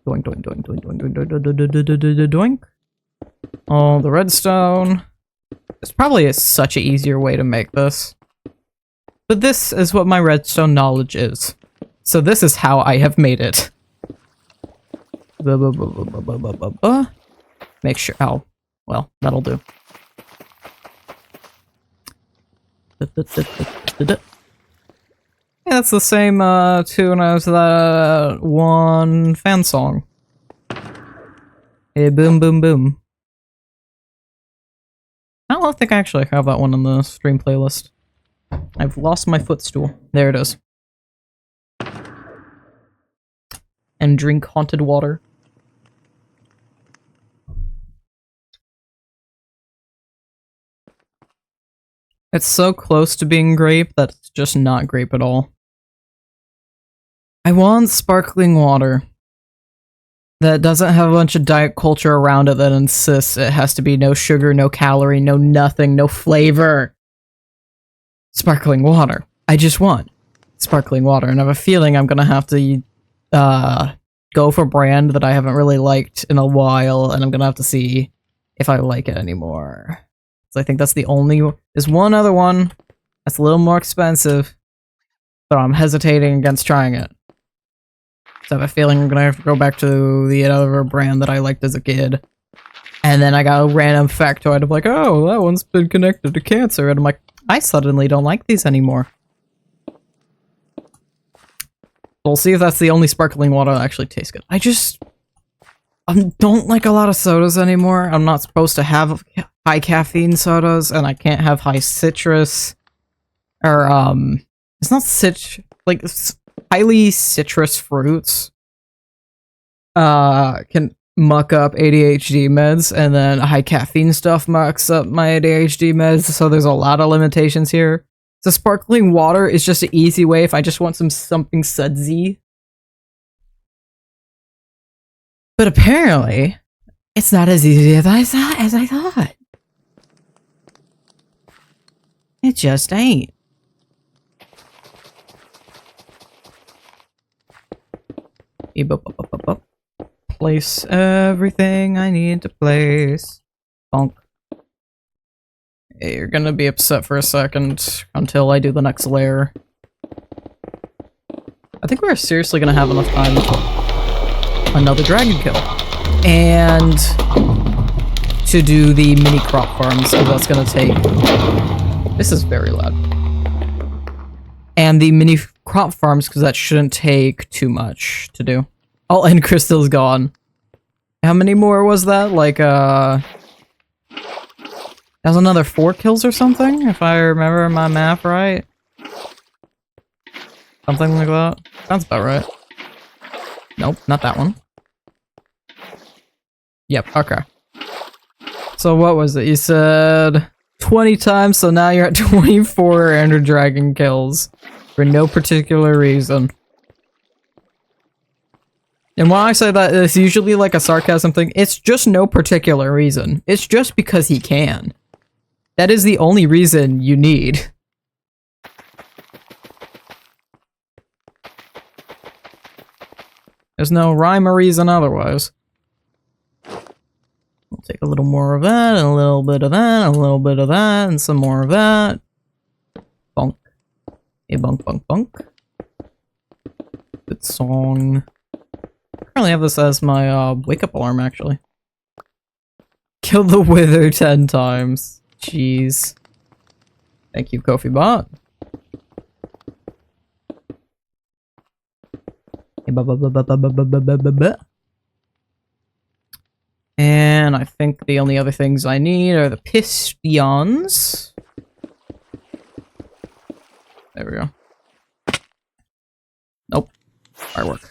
Doink, doink, doink, doink, doink, doink, doink, doink, doink, doink. Oh, the redstone. There's probably such an easier way to make this. But this is what my redstone knowledge is. So this is how I have made it. Make sure. Oh, well, that'll do. Yeah, that's the same tune as that one fan song. Hey, boom, boom, boom. I don't think I actually have that one in the stream playlist. I've lost my footstool. There it is. And drink haunted water. It's so close to being grape that it's just not grape at all. I want sparkling water that doesn't have a bunch of diet culture around it that insists it has to be no sugar, no calorie, no nothing, no flavor. Sparkling water. I just want sparkling water, and I have a feeling I'm gonna have to go for a brand that I haven't really liked in a while, and I'm gonna have to see if I like it anymore. So I think that's the only... There's one other one that's a little more expensive, but I'm hesitating against trying it. So I have a feeling I'm gonna have to go back to the other brand that I liked as a kid. And then I got a random factoid of like, oh, that one's been connected to cancer, and I'm like, I suddenly don't like these anymore. We'll see if that's the only sparkling water that actually tastes good. I don't like a lot of sodas anymore. I'm not supposed to have high caffeine sodas, and I can't have high citrus. Or, it's not highly citrus fruits. Can muck up ADHD meds, and then high caffeine stuff mucks up my ADHD meds, so there's a lot of limitations here. So sparkling water is just an easy way if I just want something sudsy. But apparently, it's not as easy as I thought. It just ain't. Place everything I need to place. Bonk. Hey, you're gonna be upset for a second until I do the next layer. I think we're seriously gonna have enough time for another dragon kill. And to do the mini crop farms, so that's gonna take... This is very loud. And the mini crop farms, because that shouldn't take too much to do. All end crystal's gone. How many more was that? Like, that was another 4 kills or something, if I remember my math right. Something like that. Sounds about right. Nope, not that one. Yep, okay. So what was it? You said 20 times, so now you're at 24 Ender Dragon kills. For no particular reason. And when I say that, it's usually like a sarcasm thing. It's just no particular reason. It's just because he can. That is the only reason you need. There's no rhyme or reason otherwise. We'll take a little more of that, and a little bit of that, and a little bit of that, and some more of that. Bonk. Hey, bonk, bonk, bonk. Good song. I currently have this as my wake-up alarm, actually. Kill the wither 10 times. Jeez. Thank you, Kofi Bot. And I think the only other things I need are the pistions. There we go. Nope. Firework.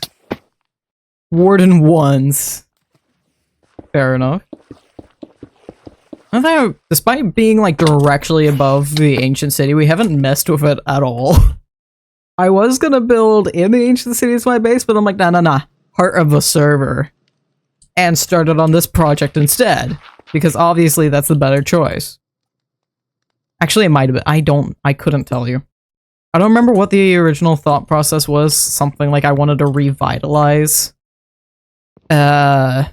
Warden ones. Fair enough. I think, despite being like directly above the ancient city, we haven't messed with it at all. I was gonna build in the ancient city as my base, but I'm like, nah. Heart of the server. And started on this project instead. Because obviously that's the better choice. Actually, it might have been. I couldn't tell you. I don't remember what the original thought process was. Something like I wanted to revitalize the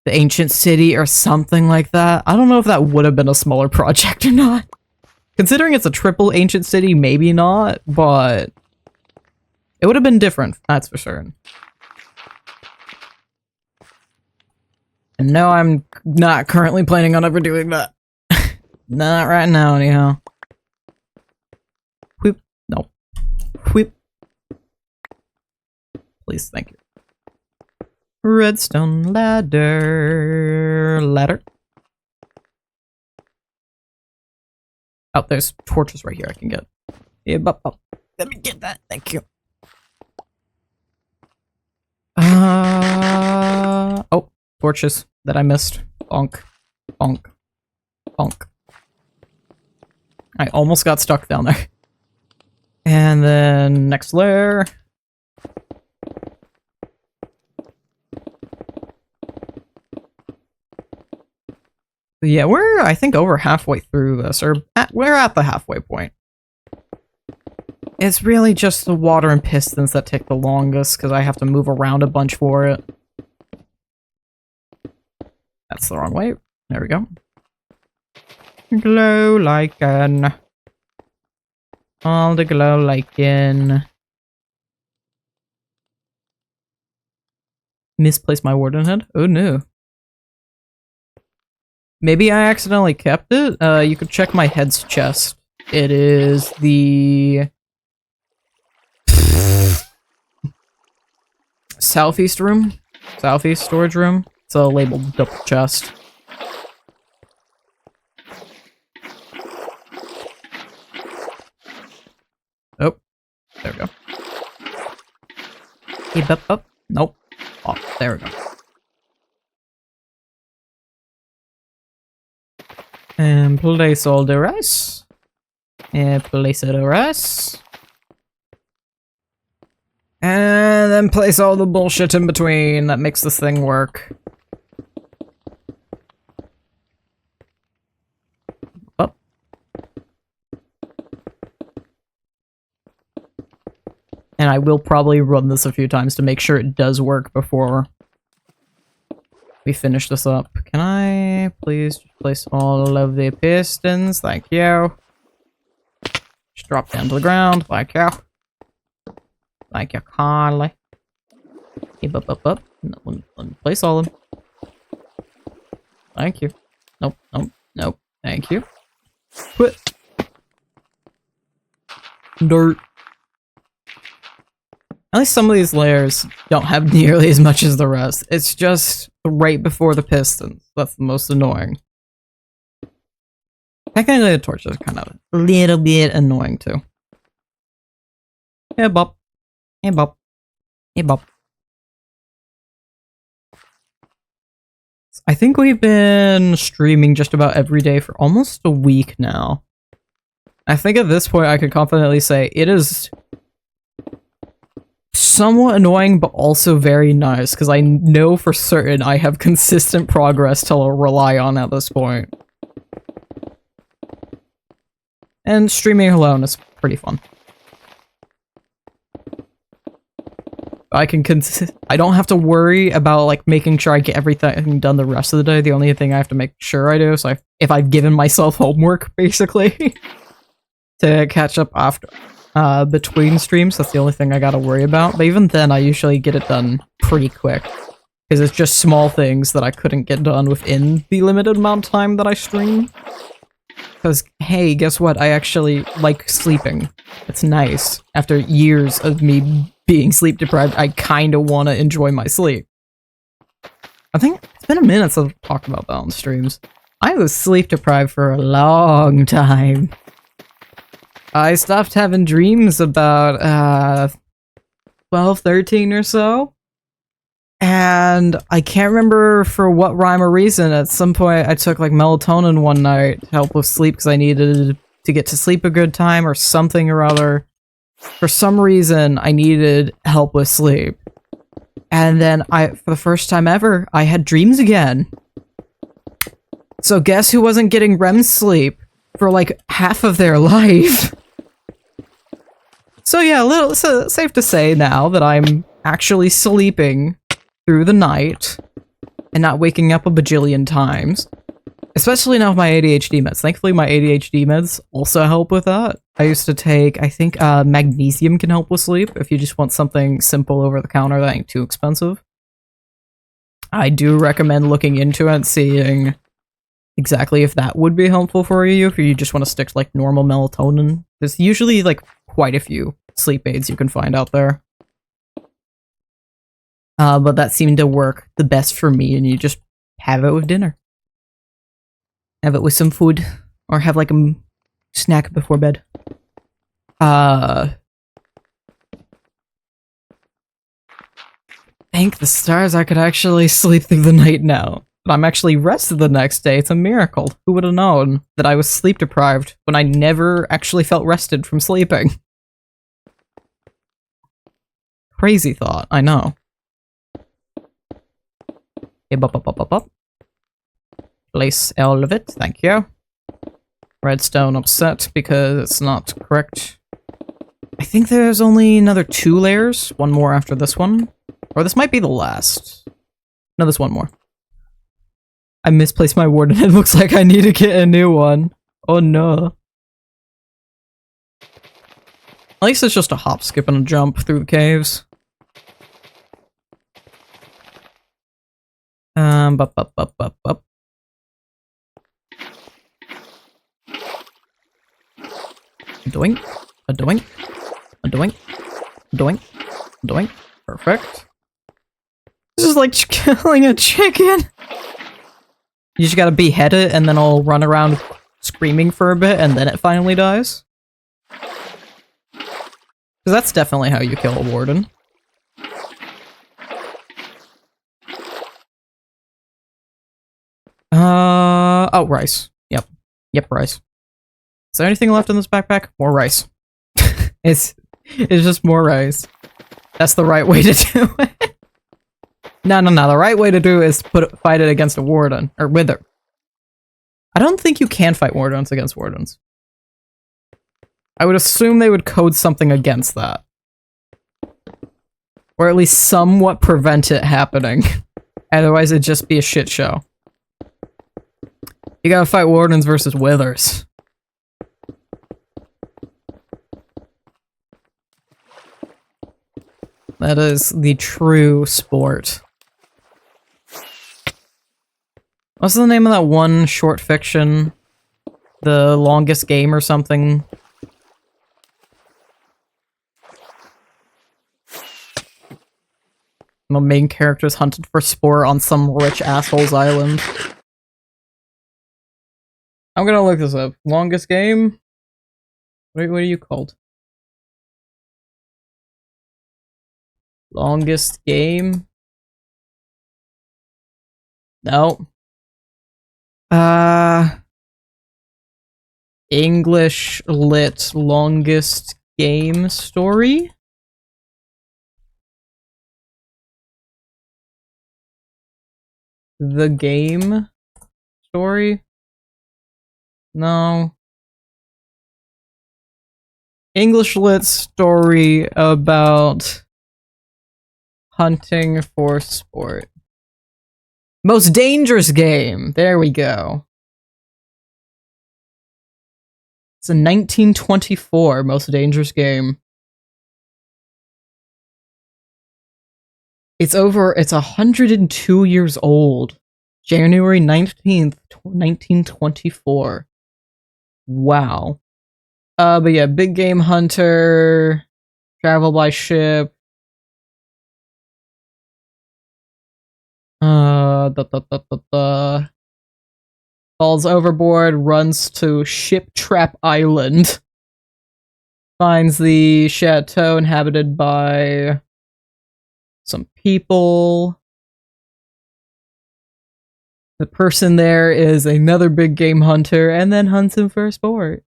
ancient city or something like that. I don't know if that would have been a smaller project or not. Considering it's a triple ancient city, maybe not, but it would have been different, that's for certain. And no, I'm not currently planning on ever doing that. Not right now, anyhow. Whip. No. Whip. Please, thank you. Redstone ladder. Ladder. Oh, there's torches right here I can get. Yeah, let me get that. Thank you. Oh, torches that I missed. Bonk. Bonk. Bonk. I almost got stuck down there. And then next layer. Yeah, we're, I think, over halfway through this, or we're at the halfway point. It's really just the water and pistons that take the longest, because I have to move around a bunch for it. That's the wrong way. There we go. Glow lichen. All the glow lichen. Misplaced my warden head? Oh no. Maybe I accidentally kept it? You could check my head's chest. It is the southeast room? Southeast storage room? It's a labeled double chest. Oh, there we go. Keep up. Nope. Oh, there we go. And place all the rice. And place all the rice. And then place all the bullshit in between that makes this thing work. Up. And I will probably run this a few times to make sure it does work before we finish this up. Can I please place all of the pistons? Thank you. Just drop down to the ground. Thank you. Thank you, Carly. Keep up. Let me place all of them. Thank you. Nope. Thank you. Quit. Dirt. At least some of these layers don't have nearly as much as the rest. It's just right before the pistons. That's the most annoying. Technically, the torches are kind of a little bit annoying, too. Hey, bop. Hey, bop. Hey, bop. I think we've been streaming just about every day for almost a week now. I think at this point I could confidently say it is somewhat annoying, but also very nice, because I know for certain I have consistent progress to rely on at this point. And streaming alone is pretty fun. I don't have to worry about, like, making sure I get everything done the rest of the day. The only thing I have to make sure I do, so if I've given myself homework, basically, to catch up after. Between streams, that's the only thing I gotta worry about. But even then, I usually get it done pretty quick. Because it's just small things that I couldn't get done within the limited amount of time that I stream. Because, hey, guess what? I actually like sleeping. It's nice. After years of me being sleep deprived, I kinda wanna enjoy my sleep. I think it's been a minute since I've talked about that on streams. I was sleep deprived for a long time. I stopped having dreams about 12, 13 or so. And I can't remember for what rhyme or reason. At some point I took like melatonin one night to help with sleep because I needed to get to sleep a good time or something or other. For some reason I needed help with sleep. And then for the first time ever, I had dreams again. So guess who wasn't getting REM sleep? for like half of their life. So yeah, safe to say now that I'm actually sleeping through the night and not waking up a bajillion times. Especially now with my ADHD meds. Thankfully, my ADHD meds also help with that. I used to take, I think, magnesium can help with sleep if you just want something simple over the counter that ain't too expensive. I do recommend looking into it and seeing exactly if that would be helpful for you if you just want to stick to like normal melatonin. There's usually like quite a few sleep aids you can find out there. But that seemed to work the best for me, and you just have it with dinner. Have it with some food, or have like a snack before bed. Thank the stars I could actually sleep through the night now. But I'm actually rested the next day. It's a miracle. Who would have known that I was sleep deprived when I never actually felt rested from sleeping? Crazy thought, I know. Okay, up. Place all of it, thank you. Redstone upset because it's not correct. I think there's only another 2 layers, one more after this one. Or this might be the last. No, there's one more. I misplaced my warden. It looks like I need to get a new one. Oh no. At least it's just a hop, skip, and a jump through the caves. Up. Doink, a doink, a doink, a doink, a doink. Perfect. This is like killing a chicken. You just gotta behead it and then I'll run around screaming for a bit and then it finally dies. Because that's definitely how you kill a warden. Oh, rice. Yep, rice. Is there anything left in this backpack? More rice. It's just more rice. That's the right way to do it. No. The right way to do it is fight it against a warden. Or wither. I don't think you can fight wardens against wardens. I would assume they would code something against that. Or at least somewhat prevent it happening. Otherwise it'd just be a shit show. You gotta fight wardens versus withers. That is the true sport. What's the name of that one short fiction? The Longest Game or something? The main character is hunted for sport on some rich asshole's island. I'm gonna look this up. Longest Game? What are you called? Longest Game? No. English Lit Longest Game Story? The Game Story? No. English Lit Story about hunting for sport. Most Dangerous Game! There we go. It's a 1924 Most Dangerous Game. It's 102 years old. January 19th, 1924. Wow. But yeah, big game hunter, travel by ship. Falls overboard, runs to Ship Trap Island. Finds the chateau inhabited by some people. The person there is another big game hunter and then hunts him for sport.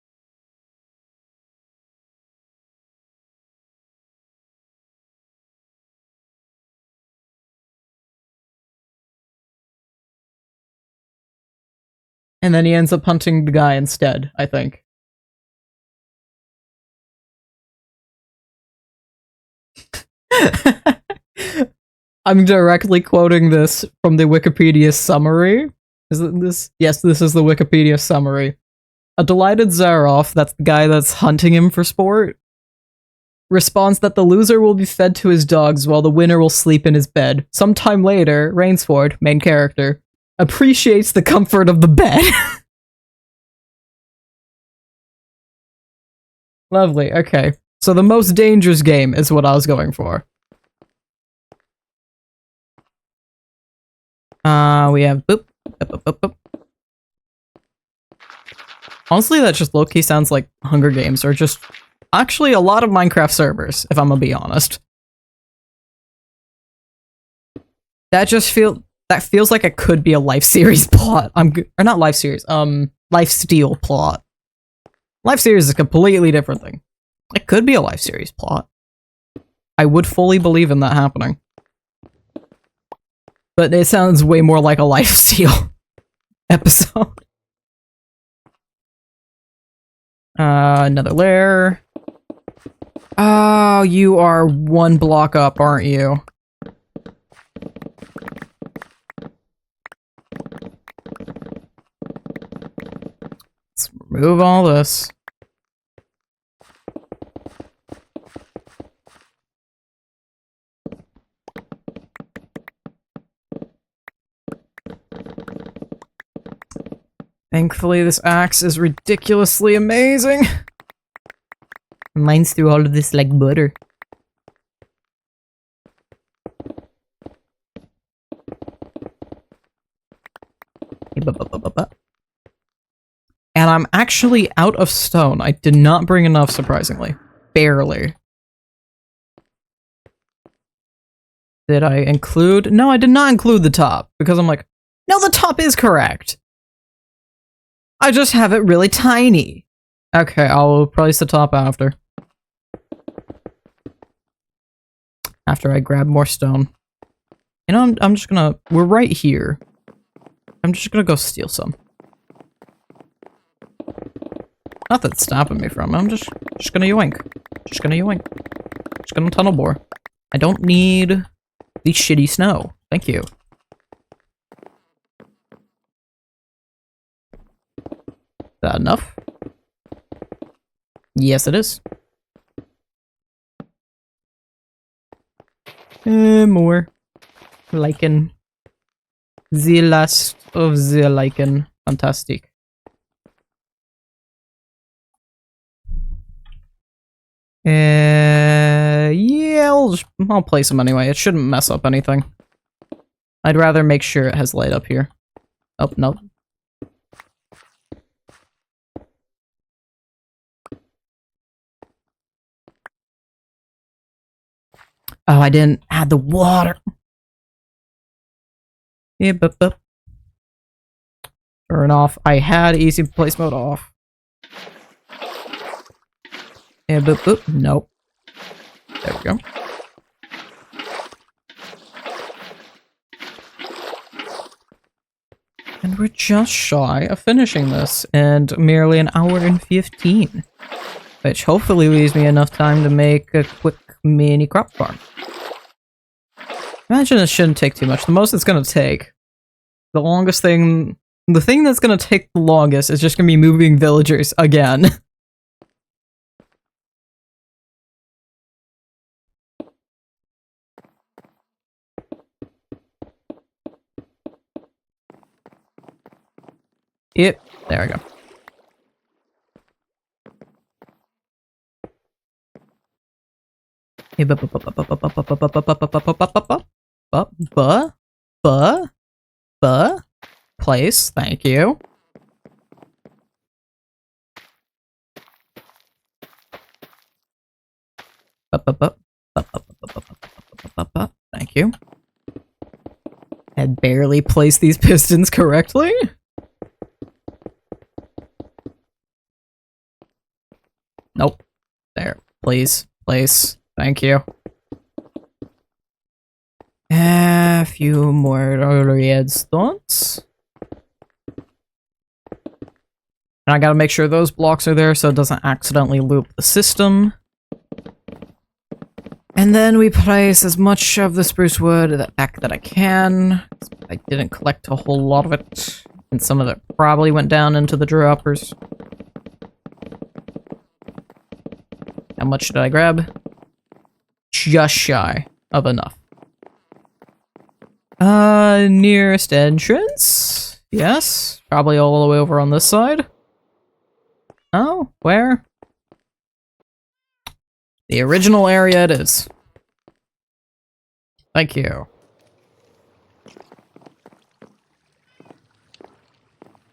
And then he ends up hunting the guy instead, I think. I'm directly quoting this from the Wikipedia summary. Is it this? Yes, this is the Wikipedia summary. A delighted Zaroff, that's the guy that's hunting him for sport, responds that the loser will be fed to his dogs while the winner will sleep in his bed. Sometime later, Rainsford, main character, appreciates the comfort of the bed. Lovely, okay. So the most dangerous game is what I was going for. We have boop, boop, boop, boop. Honestly, that just low-key sounds like Hunger Games, or just actually a lot of Minecraft servers, if I'm gonna be honest. That feels like it could be a Life series plot. Or not Life series, Lifesteal plot. Life series is a completely different thing. It could be a Life series plot. I would fully believe in that happening. But it sounds way more like a Lifesteal episode. Another lair. Oh, you are one block up, aren't you? Let's remove all this. Thankfully, this axe is ridiculously amazing. Mine's through all of this like butter. And I'm actually out of stone. I did not bring enough, surprisingly. Barely. Did I include? No, I did not include the top, because I'm like, no, the top is correct. I just have it really tiny. Okay, I'll place the top after. After I grab more stone. You know, I'm just gonna... We're right here. I'm just gonna go steal some. Not that it's stopping me from it. I'm just gonna yoink. Just gonna yoink. Just gonna tunnel bore. I don't need the shitty snow. Thank you. Is that enough? Yes, it is. More. Lichen. The last of the lichen. Fantastic. Yeah, I'll place them anyway. It shouldn't mess up anything. I'd rather make sure it has light up here. Oh, no. Oh, I didn't add the water. Yeah, but. Turn off. I had easy place mode off. Yeah, but. Nope. There we go. And we're just shy of finishing this, and merely an hour and 15. Which hopefully leaves me enough time to make a quick mini crop farm. Imagine it shouldn't take too much. The most it's gonna take, the longest thing, the thing that's gonna take the longest is just gonna be moving villagers again. Yep, there we go. Place, thank you. Thank you. Had barely placed these pistons correctly. Nope. There, please, place. Thank you. A few more redstones. And I gotta make sure those blocks are there so it doesn't accidentally loop the system. And then we place as much of the spruce wood back that I can. I didn't collect a whole lot of it, and some of it probably went down into the droppers. How much did I grab? Just shy of enough. Nearest entrance? Yes, probably all the way over on this side. Oh, where? The original area it is. Thank you.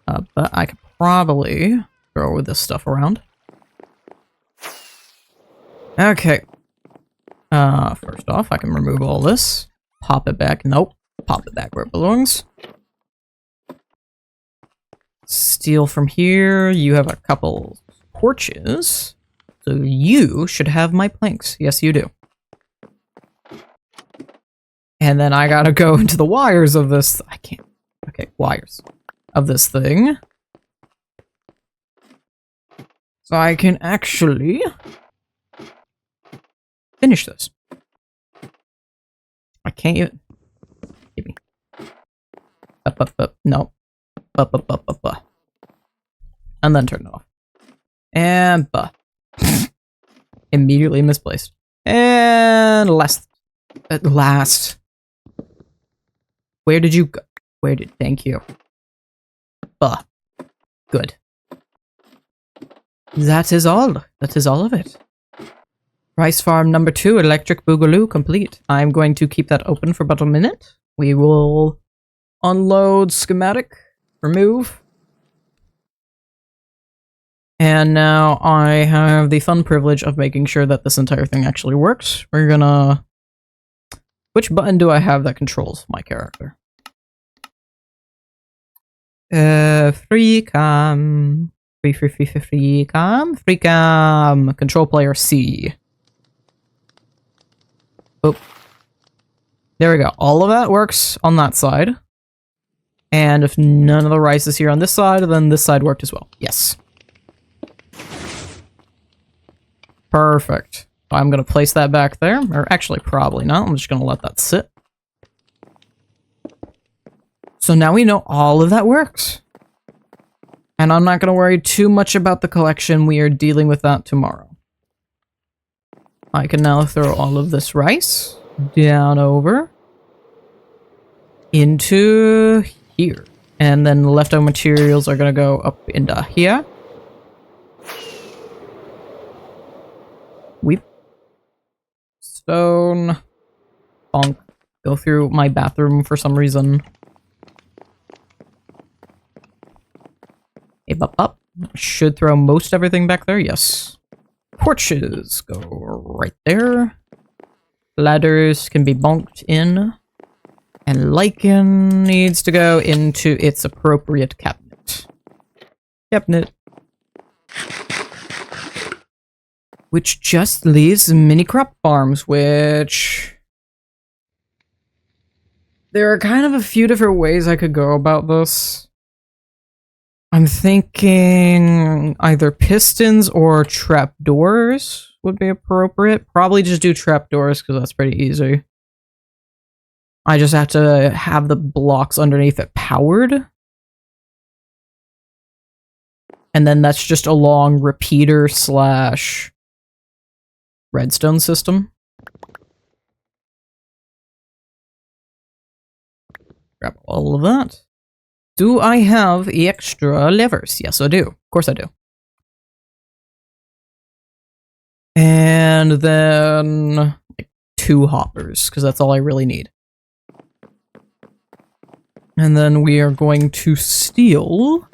But I could probably throw this stuff around. Okay. First off, I can remove all this. Pop it back. Nope. Pop it back where it belongs. Steal from here. You have a couple torches. So you should have my planks. Yes, you do. And then I gotta go into the wires of this. I can't. Okay, wires of this thing. So I can actually finish this. I can't even. Give me. No. And then turn it off. And immediately misplaced. And last. Where did you go? Thank you. Good. That is all. That is all of it. Rice farm number 2, electric boogaloo complete. I'm going to keep that open for about a minute. We will unload schematic, remove. And now I have the fun privilege of making sure that this entire thing actually works. We're gonna... Which button do I have that controls my character? Free cam. Free cam. Control player C. Oh. There we go. All of that works on that side. And if none of the rice is here on this side, then this side worked as well. Yes. Perfect. I'm going to place that back there. Or actually, probably not. I'm just going to let that sit. So now we know all of that works. And I'm not going to worry too much about the collection. We are dealing with that tomorrow. I can now throw all of this rice down over into here. And then the leftover materials are going to go up into here. Weep. Stone. Bonk. Go through my bathroom for some reason. Up. Should throw most everything back there, yes. Torches go right there. Ladders can be bonked in. And lichen needs to go into its appropriate cabinet. Which just leaves mini crop farms, which... There are kind of a few different ways I could go about this. I'm thinking either pistons or trapdoors would be appropriate. Probably just do trapdoors because that's pretty easy. I just have to have the blocks underneath it powered. And then that's just a long repeater slash redstone system. Grab all of that. Do I have extra levers? Yes, I do. Of course I do. And then like 2 hoppers, because that's all I really need. And then we are going to steal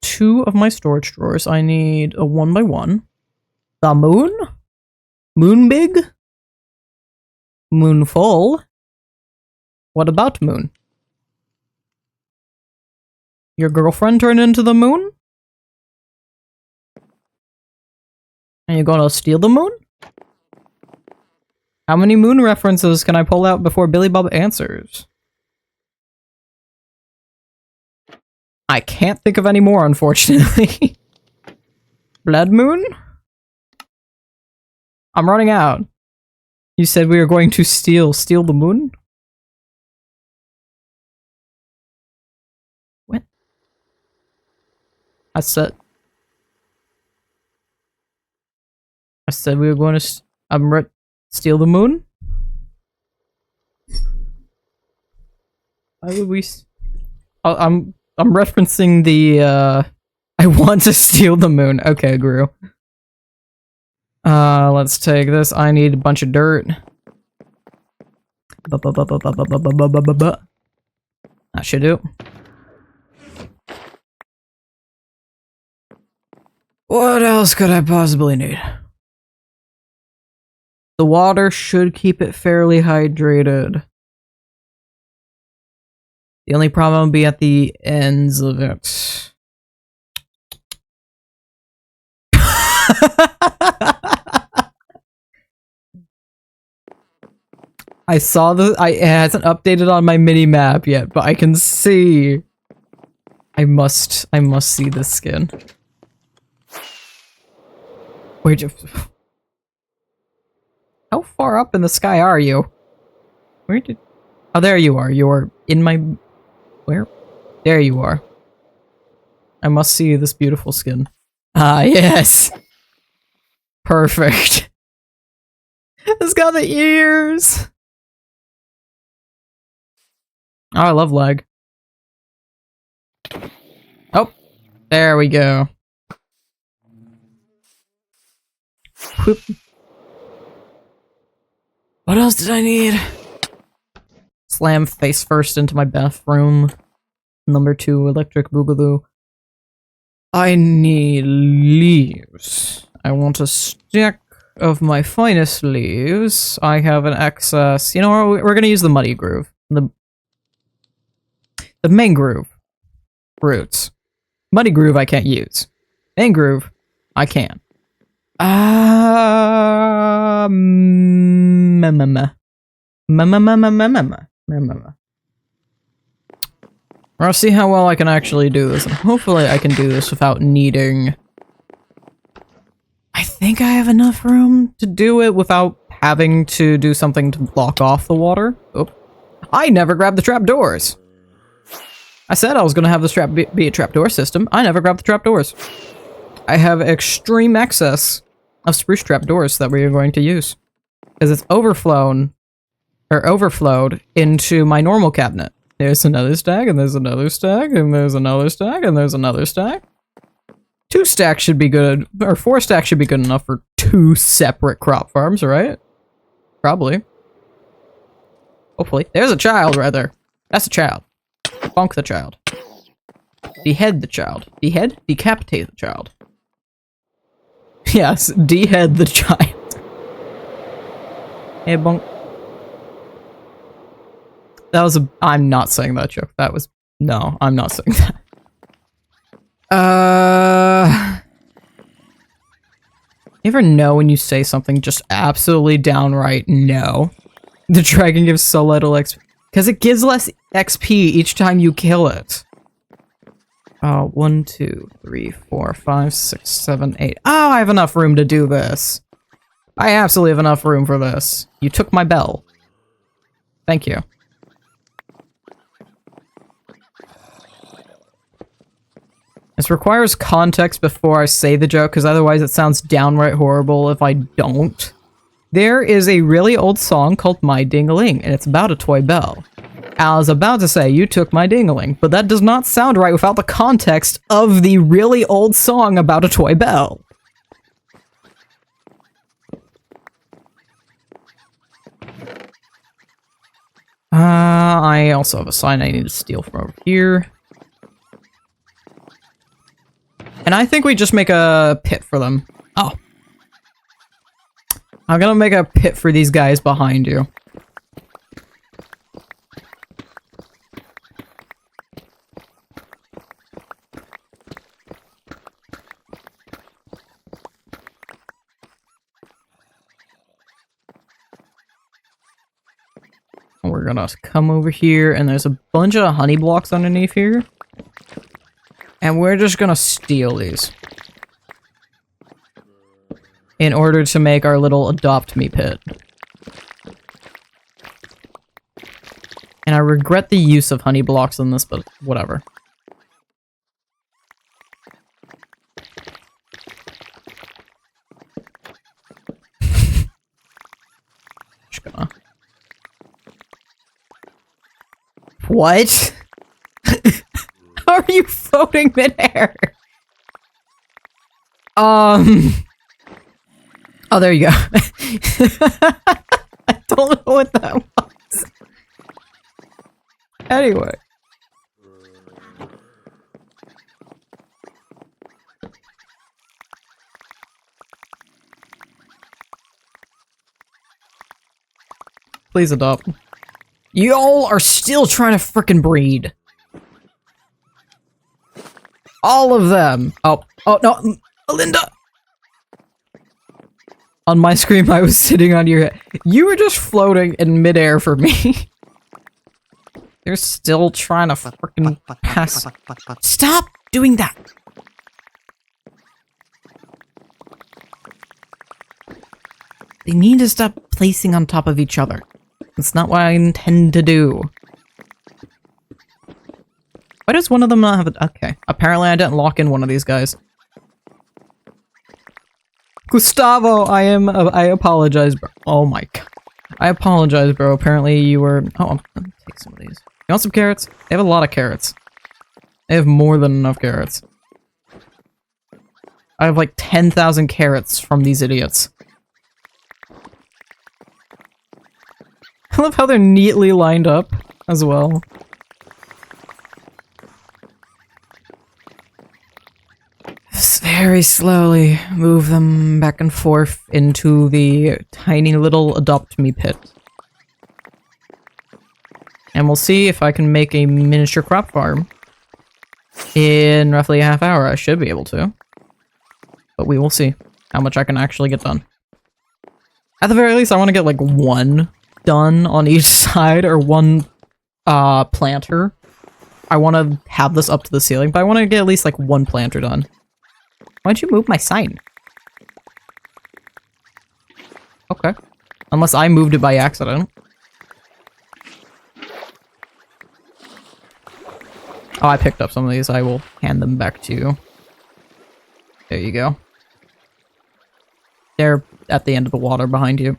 2 of my storage drawers. I need a 1x1. The moon? Moon big? Moon full? What about moon? Your girlfriend turned into the moon? Are you gonna steal the moon? How many moon references can I pull out before Billy Bob answers? I can't think of any more, unfortunately. Blood Moon? I'm running out. You said we were going to steal the moon? What? I said we were going to steal the moon? Why would we I'm referencing the I want to steal the moon. Okay, Gru. Let's take this. I need a bunch of dirt. That should do. What else could I possibly need? The water should keep it fairly hydrated. The only problem will be at the ends of it. I saw it hasn't updated on my mini map yet, but I can see. I must see this skin. Where'd you? How far up in the sky are you? Where did? Oh, there you are. You're in my. Where? There you are. I must see this beautiful skin. Ah, yes. Perfect. It's got the ears. Oh, I love lag. Oh, there we go. Whoop. What else did I need? Slam face first into my bathroom. Number 2, electric boogaloo. I need leaves. I want a stack of my finest leaves. I have an excess. You know what? We're gonna use the muddy groove. The mangrove roots. Muddy groove I can't use. Mangrove I can. I'll see how well I can actually do this, and hopefully I can do this without needing... I think I have enough room to do it without having to do something to block off the water. Oh. I never grabbed the trapdoors! I said I was going to have this be a trapdoor system. I never grabbed the trapdoors. I have extreme excess of spruce trapdoors that we are going to use. Because it's overflowed into my normal cabinet. There's another stack, and there's another stack, and there's another stack, and there's another stack. 2 stacks should be good, or 4 stacks should be good enough for 2 separate crop farms, right? Probably. Hopefully. There's a child right there. That's a child. Bonk the child. Behead the child. Behead? Decapitate the child. Yes, dehead the child. Hey, bonk. That was a... I'm not saying that joke. That was... No, I'm not saying that. You ever know when you say something just absolutely downright no? The dragon gives so little XP. Because it gives less XP each time you kill it. 1, 2, 3, 4, 5, 6, 7, 8. Oh, I have enough room to do this. I absolutely have enough room for this. You took my bell. Thank you. This requires context before I say the joke, because otherwise it sounds downright horrible if I don't. There is a really old song called My Ding-a-Ling, and it's about a toy bell. I was about to say, you took my ding-a-ling, but that does not sound right without the context of the really old song about a toy bell. I also have a sign I need to steal from over here. And I think we just make a pit for them. Oh. I'm gonna make a pit for these guys behind you. We're gonna come over here, and there's a bunch of honey blocks underneath here. And we're just gonna steal these. In order to make our little adopt me pit. And I regret the use of honey blocks in this, but whatever. Just gonna... What? How are you floating midair? Oh, there you go. I don't know what that was. Anyway. Please adopt. Y'all are still trying to frickin' breed. All of them. Oh no, Linda. On my screen, I was sitting on your head. You were just floating in midair for me. They're still trying to frickin' pass. Stop doing that. They need to stop placing on top of each other. That's not what I intend to do. Why does one of them not have it? Okay. Apparently I didn't lock in one of these guys. Gustavo, I apologize, bro. Oh my god. I apologize, bro. Apparently you were... Oh, I'm gonna take some of these. You want some carrots? They have a lot of carrots. They have more than enough carrots. I have like 10,000 carrots from these idiots. I love how they're neatly lined up as well. Just very slowly move them back and forth into the tiny little adopt me pit. And we'll see if I can make a miniature crop farm in roughly a half hour. I should be able to. But we will see how much I can actually get done. At the very least, I want to get like one done on each side, or one planter. I want to have this up to the ceiling, but I want to get at least like one planter done. Why'd you move my sign? Okay. Unless I moved it by accident. Oh, I picked up some of these. I will hand them back to you. There you go. They're at the end of the water behind you.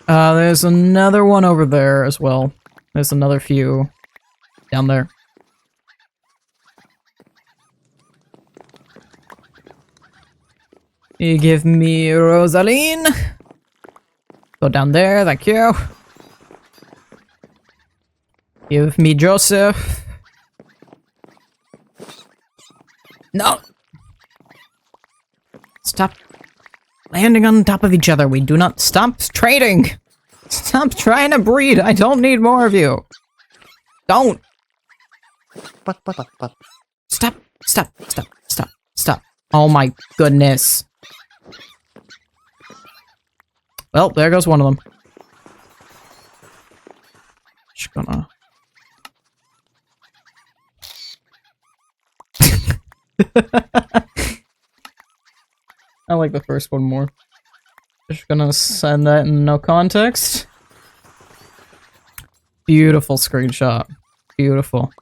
There's another one over there as well. There's another few down there. You give me Rosaline. Go down there, thank you. Give me Joseph. No! Stop landing on top of each other. We do not stop trading. Stop trying to breed. I don't need more of you. Don't. Stop. Stop. Stop. Stop. Stop. Oh my goodness. Well, there goes one of them. Just gonna... I like the first one more. Just gonna send that in no context. Beautiful screenshot. Beautiful.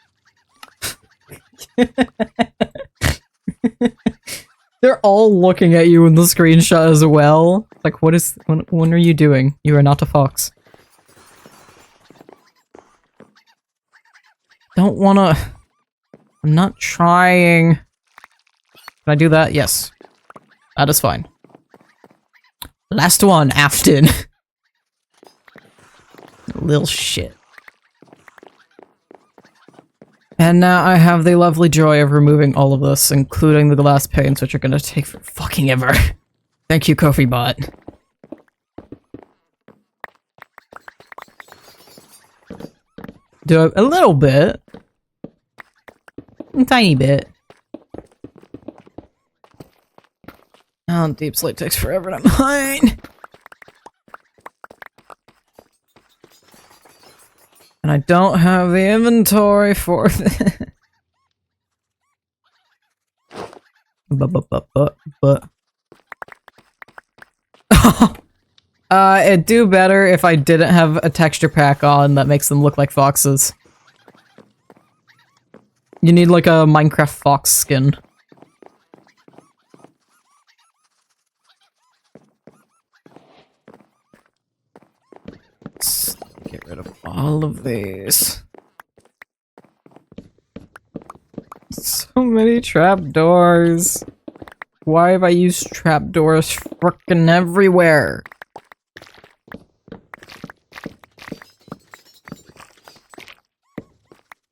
They're all looking at you in the screenshot as well. Like, what is... When are you doing? You are not a fox. Don't wanna... I'm not trying... Can I do that? Yes. That is fine. Last one, Afton. Little shit. And now I have the lovely joy of removing all of this, including the glass panes, which are gonna take for fucking ever. Thank you, Kofi Bot. Do a little bit. A tiny bit. Oh, deep slate takes forever to mine. And I don't have the inventory for it. but. It'd do better if I didn't have a texture pack on that makes them look like foxes. You need like a Minecraft fox skin. Let's get rid of all of these. So many trapdoors. Why have I used trapdoors frickin' everywhere?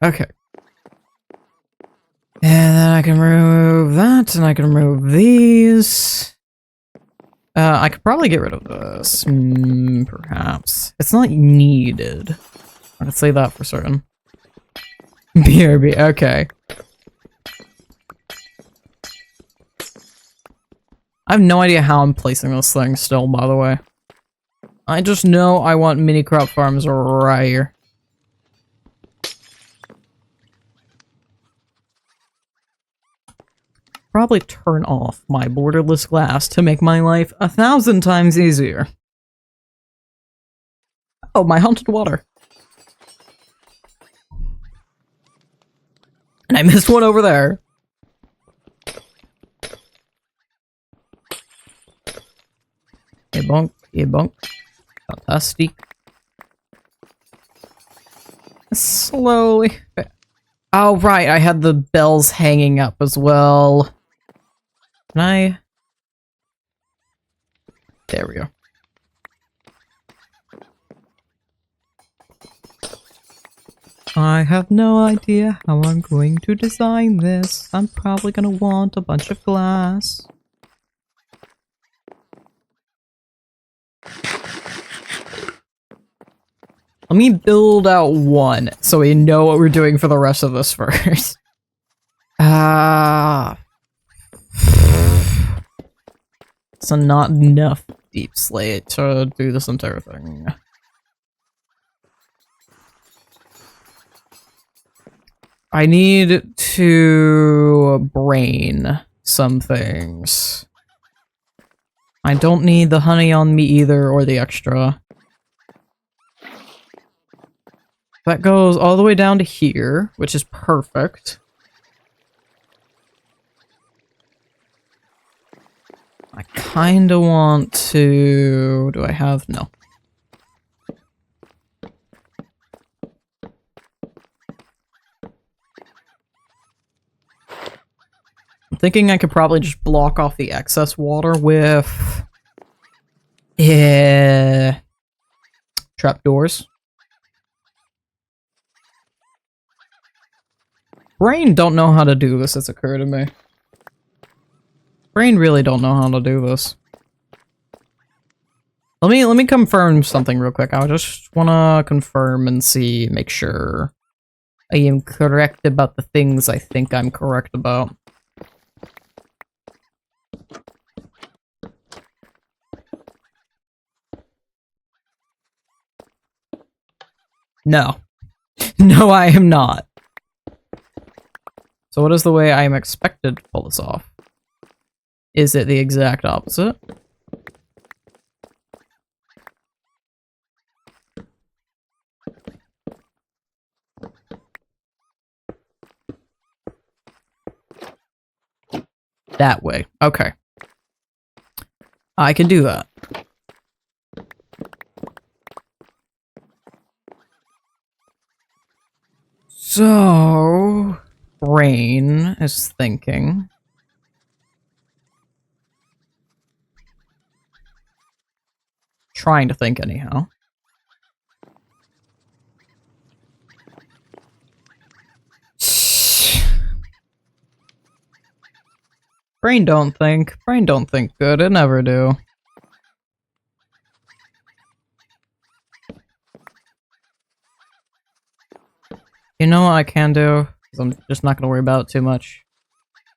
Okay. And then I can remove that, and I can remove these. I could probably get rid of this. Perhaps. It's not needed. I can say that for certain. BRB, okay. I have no idea how I'm placing this thing still, by the way. I just know I want mini crop farms right here. Probably turn off my borderless glass to make my life 1,000 times easier. Oh, my haunted water. And I missed one over there. Hey bonk, hey bonk. Fantastic. Slowly. Oh, right, I had the bells hanging up as well. Can I? There we go. I have no idea how I'm going to design this. I'm probably gonna want a bunch of glass. Let me build out one so we know what we're doing for the rest of this first. So not enough deep slate to do this entire thing. I need to brain some things. I don't need the honey on me either, or the extra. That goes all the way down to here, which is perfect. I kinda want to... Do I have... No. I'm thinking I could probably just block off the excess water with... trapdoors. Brain don't know how to do this, it's occurred to me. Brain really don't know how to do this. Let me confirm something real quick. I just wanna confirm and see, make sure I am correct about the things I think I'm correct about. No. No, I am not. So what is the way I am expected to pull this off? Is it the exact opposite? That way. Okay. I can do that. So... Brain is thinking... Trying to think, anyhow. Brain don't think. Brain don't think good. It never do. You know what I can do? 'Cause I'm just not gonna worry about it too much.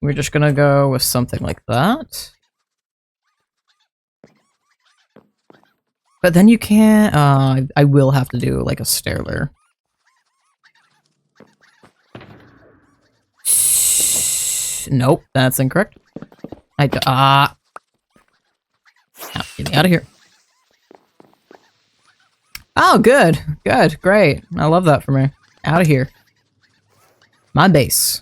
We're just gonna go with something like that. But then you can't, I will have to do like a stairler. Nope, that's incorrect. Get me out of here. Oh, good. Good. Great. I love that for me. Out of here. My base.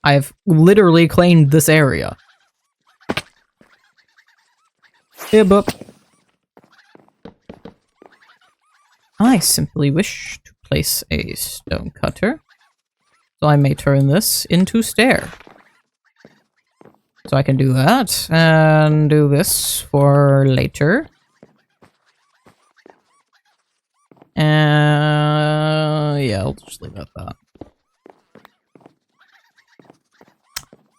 I've literally claimed this area. Yeah, but I simply wish to place a stone cutter, so I may turn this into stair. So I can do that, and do this for later. Yeah, I'll just leave it at that.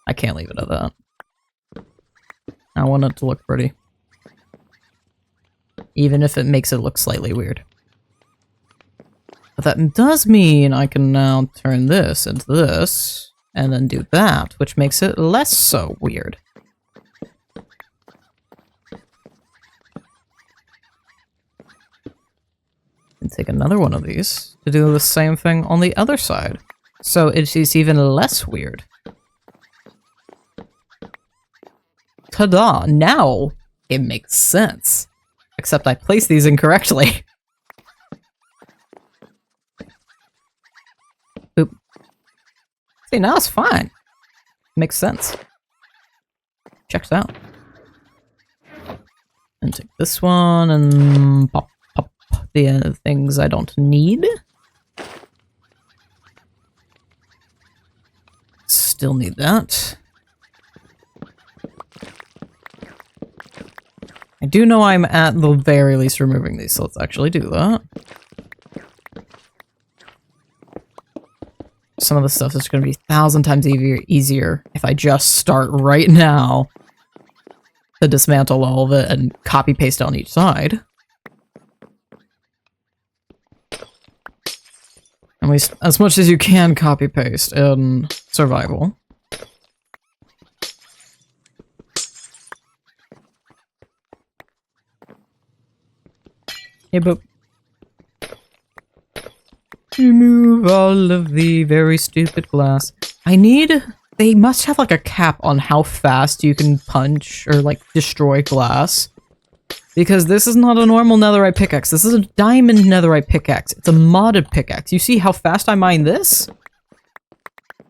I can't leave it at that. I want it to look pretty. Even if it makes it look slightly weird. But that does mean I can now turn this into this, and then do that, which makes it less so weird. And take another one of these to do the same thing on the other side. So it is even less weird. Ta-da! Now it makes sense. Except I placed these incorrectly. Oop. See, now it's fine. Makes sense. Checks out. And take this one and pop the things I don't need. Still need that. I do know I'm at the very least removing these, so let's actually do that. Some of the stuff is going to be 1,000 times easier if I just start right now to dismantle all of it and copy paste on each side. At least as much as you can copy paste in survival. Yeah, but remove all of the very stupid glass. They must have like a cap on how fast you can punch or like destroy glass. Because this is not a normal netherite pickaxe. This is a diamond netherite pickaxe. It's a modded pickaxe. You see how fast I mine this?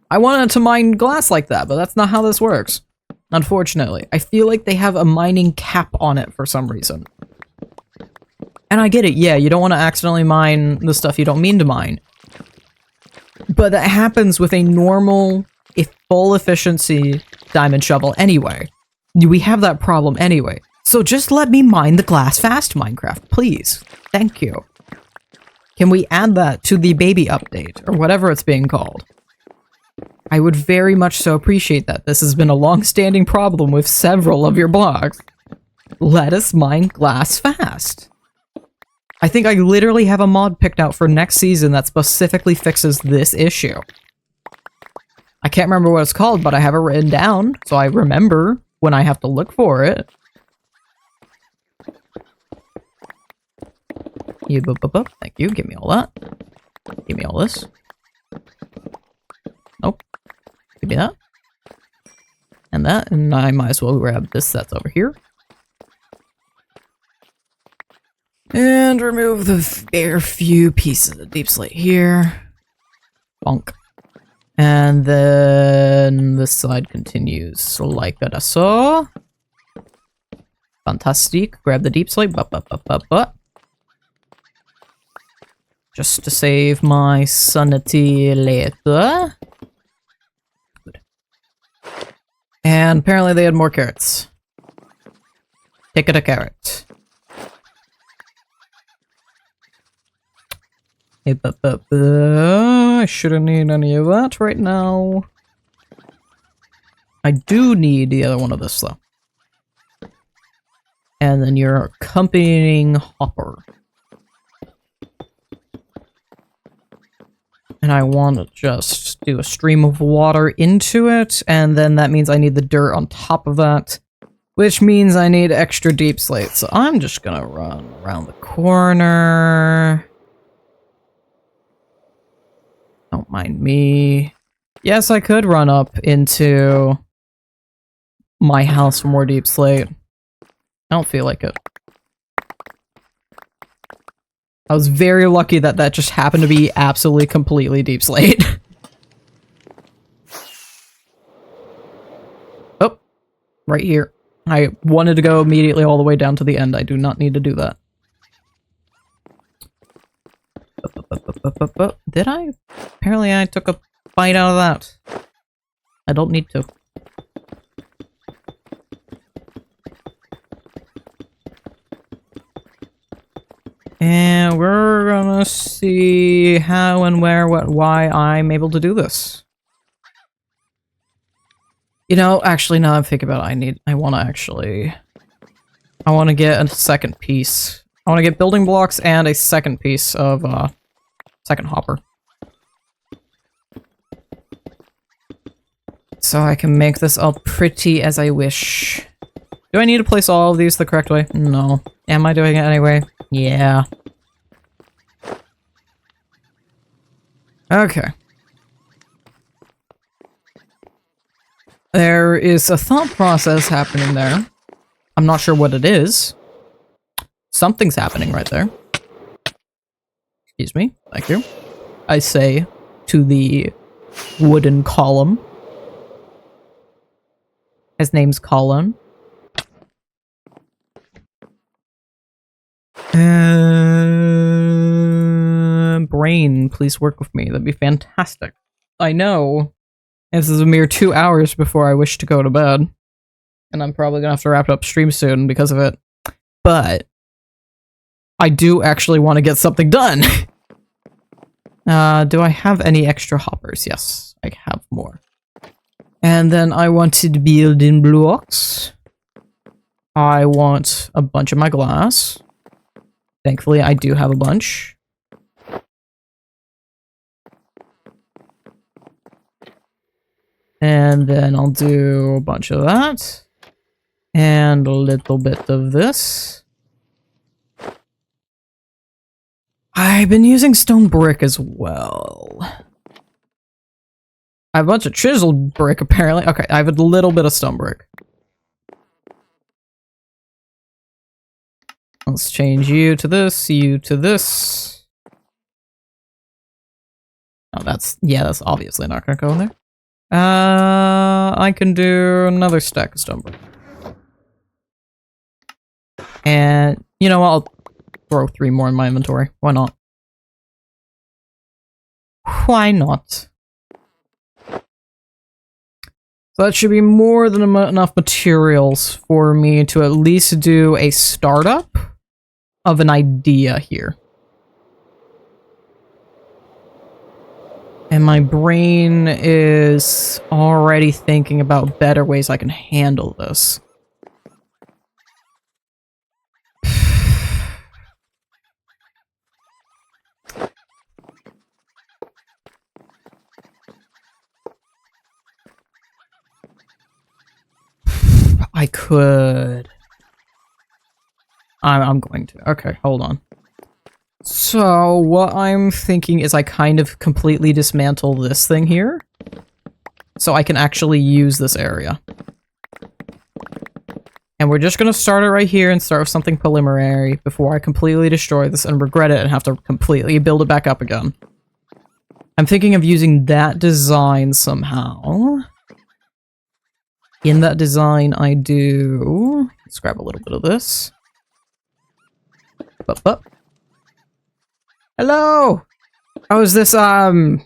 I wanted to mine glass like that, but that's not how this works. Unfortunately. I feel like they have a mining cap on it for some reason. And I get it, yeah, you don't want to accidentally mine the stuff you don't mean to mine. But that happens with a normal, full efficiency diamond shovel anyway. We have that problem anyway. So just let me mine the glass fast, Minecraft, please. Thank you. Can we add that to the baby update, or whatever it's being called? I would very much so appreciate that. This has been a long-standing problem with several of your blogs. Let us mine glass fast. I think I literally have a mod picked out for next season that specifically fixes this issue. I can't remember what it's called, but I have it written down, so I remember when I have to look for it. Thank you, give me all that. Give me all this. Nope. Give me that. And that, and I might as well grab this that's over here. And remove the bare few pieces of deep slate here. Bonk. And then this side continues like that. So. Fantastic. Grab the deep slate. Just to save my sanity later. Good. And apparently they had more carrots. Take it a carrot. Hey, I shouldn't need any of that right now. I do need the other one of this, though. And then your accompanying hopper. And I want to just do a stream of water into it, and then that means I need the dirt on top of that, which means I need extra deep slate. So I'm just gonna run around the corner. Don't mind me. Yes, I could run up into my house for more deep slate. I don't feel like it. I was very lucky that that just happened to be absolutely completely deep slate. Oh, right here. I wanted to go immediately all the way down to the end. I do not need to do that. Did I? Apparently I took a bite out of that. I don't need to. And we're gonna see how and where, what, why I'm able to do this. You know, actually, now I'm thinking about it, I want to get a second piece. I want to get building blocks and a second piece of, second hopper. So I can make this all pretty as I wish. Do I need to place all of these the correct way? No. Am I doing it anyway? Yeah. Okay. There is a thought process happening there. I'm not sure what it is. Something's happening right there. Excuse me. Thank you. I say to the wooden column. His name's Colin. Brain, please work with me. That'd be fantastic. I know. This is a mere 2 hours before I wish to go to bed. And I'm probably gonna have to wrap up stream soon because of it. But I do actually want to get something done. Do I have any extra hoppers? Yes, I have more. And then I wanted building blocks. I want a bunch of my glass. Thankfully, I do have a bunch. And then I'll do a bunch of that. And a little bit of this. I've been using stone brick as well. I have a bunch of chiseled brick, apparently. Okay, I have a little bit of stone brick. Let's change you to this, you to this. Oh, that's obviously not gonna go in there. I can do another stack of stone brick. And, you know what, I'll throw 3 more in my inventory. Why not? Why not? So that should be more than enough materials for me to at least do a startup of an idea here. And my brain is already thinking about better ways I can handle this. I could... I'm going to. Okay, hold on. So, what I'm thinking is I kind of completely dismantle this thing here. So I can actually use this area. And we're just gonna start it right here and start with something preliminary before I completely destroy this and regret it and have to completely build it back up again. I'm thinking of using that design somehow. In that design, I do... Let's grab a little bit of this. Up. Hello! How is this, I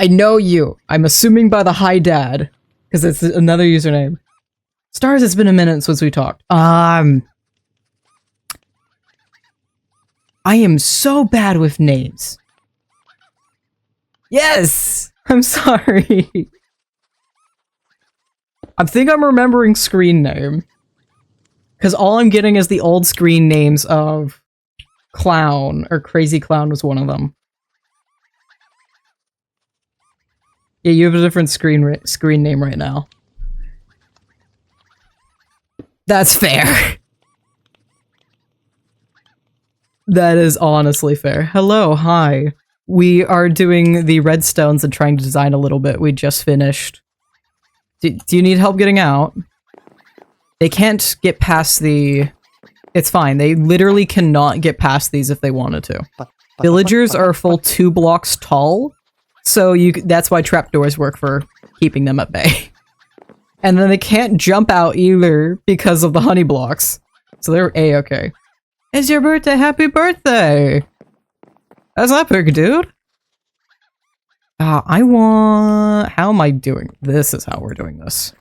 know you. I'm assuming by the hi dad, because it's another username. Stars, it's been a minute since we talked. I am so bad with names. Yes! I'm sorry. I think I'm remembering screen name. Because all I'm getting is the old screen names of Clown, or Crazy Clown was one of them. Yeah, you have a different screen name right now. That's fair. That is honestly fair. Hello, hi. We are doing the redstones and trying to design a little bit. We just finished. Do you need help getting out? They can't get past the... It's fine. They literally cannot get past these if they wanted to. Villagers are a full 2 blocks tall, so that's why trapdoors work for keeping them at bay. And then they can't jump out either because of the honey blocks. So they're A-okay. It's your birthday! Happy birthday! How's that big, dude? I want... How am I doing? This is how we're doing this.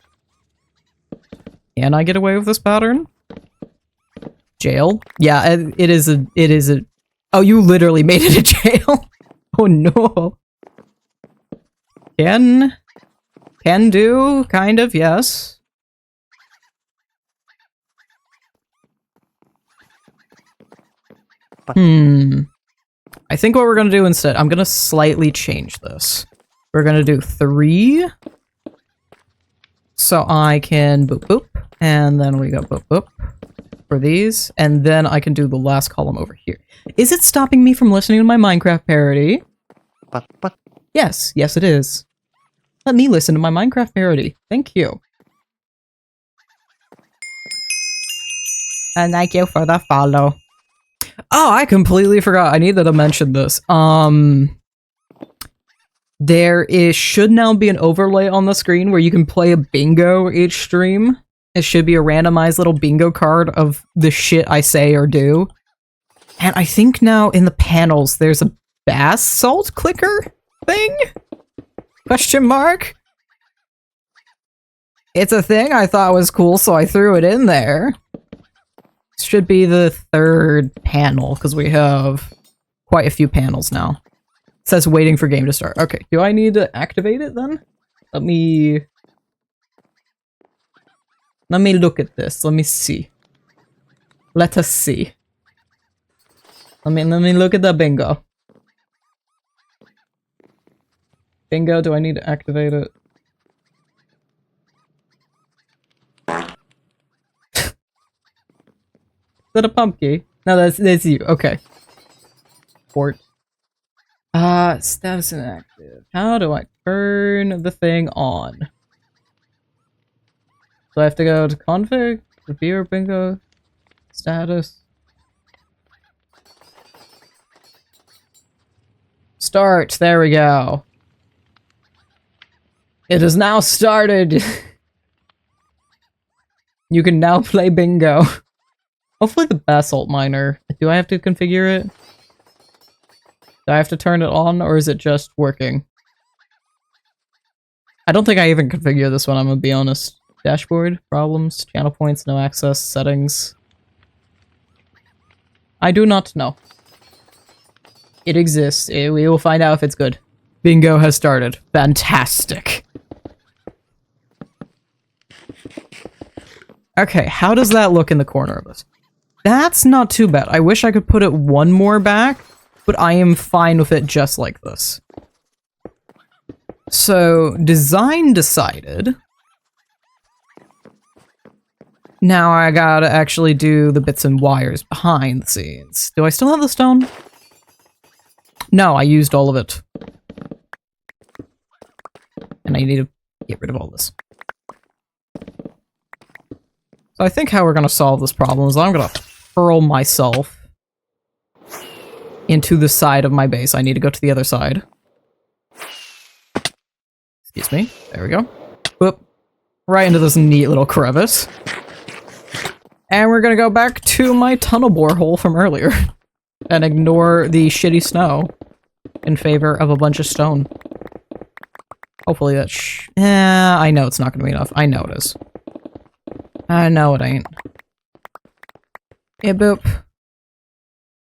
Can I get away with this pattern? Jail? Yeah, it is a... Oh, you literally made it a jail? Oh no. Can do, kind of, yes. I think what we're gonna do instead, I'm gonna slightly change this. We're gonna do 3. So I can boop boop, and then we go boop boop for these, and then I can do the last column over here. Is it stopping me from listening to my Minecraft parody? Yes, yes it is. Let me listen to my Minecraft parody. Thank you. And thank you for the follow. Oh, I completely forgot. I needed to mention this. Should now be an overlay on the screen where you can play a bingo each stream. It should be a randomized little bingo card of the shit I say or do. And I think now in the panels there's a bath salt clicker thing? Question mark? It's a thing I thought was cool, so I threw it in there. Should be the 3rd panel, because we have quite a few panels now. It says waiting for game to start. Okay, do I need to activate it then? Let me look at this. Let me see. Let us see. Let me look at the bingo. Bingo, do I need to activate it? Is that a pumpkin? No, that's you. Okay. Port. Status inactive. How do I turn the thing on? So I have to go to config, reviewer bingo, status. Start. There we go. It is now started. You can now play bingo. Hopefully the basalt miner. Do I have to configure it? Do I have to turn it on, or is it just working? I don't think I even configure this one, I'm gonna be honest. Dashboard, problems, channel points, no access, settings. I do not know. It exists. We will find out if it's good. Bingo has started. Fantastic. Okay, how does that look in the corner of this? That's not too bad. I wish I could put it one more back, but I am fine with it just like this. So, design decided. Now I gotta actually do the bits and wires behind the scenes. Do I still have the stone? No, I used all of it. And I need to get rid of all this. So I think how we're gonna solve this problem is I'm gonna hurl myself into the side of my base. I need to go to the other side. Excuse me. There we go. Whoop. Right into this neat little crevice. And we're gonna go back to my tunnel borehole from earlier. And ignore the shitty snow in favor of a bunch of stone. Hopefully that I know it's not gonna be enough. I know it is. I know it ain't. Yeah, boop.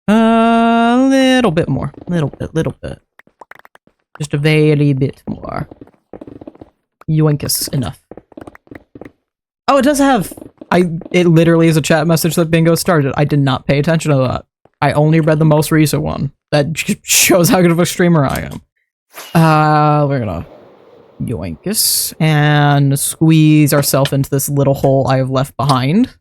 A little bit more. Little bit. Just a very bit more. Yoinkus, enough. Oh, it does have... It literally is a chat message that bingo started. I did not pay attention to that. I only read the most recent one. That shows how good of a streamer I am. We're gonna... Yoinkus. And squeeze ourselves into this little hole I have left behind.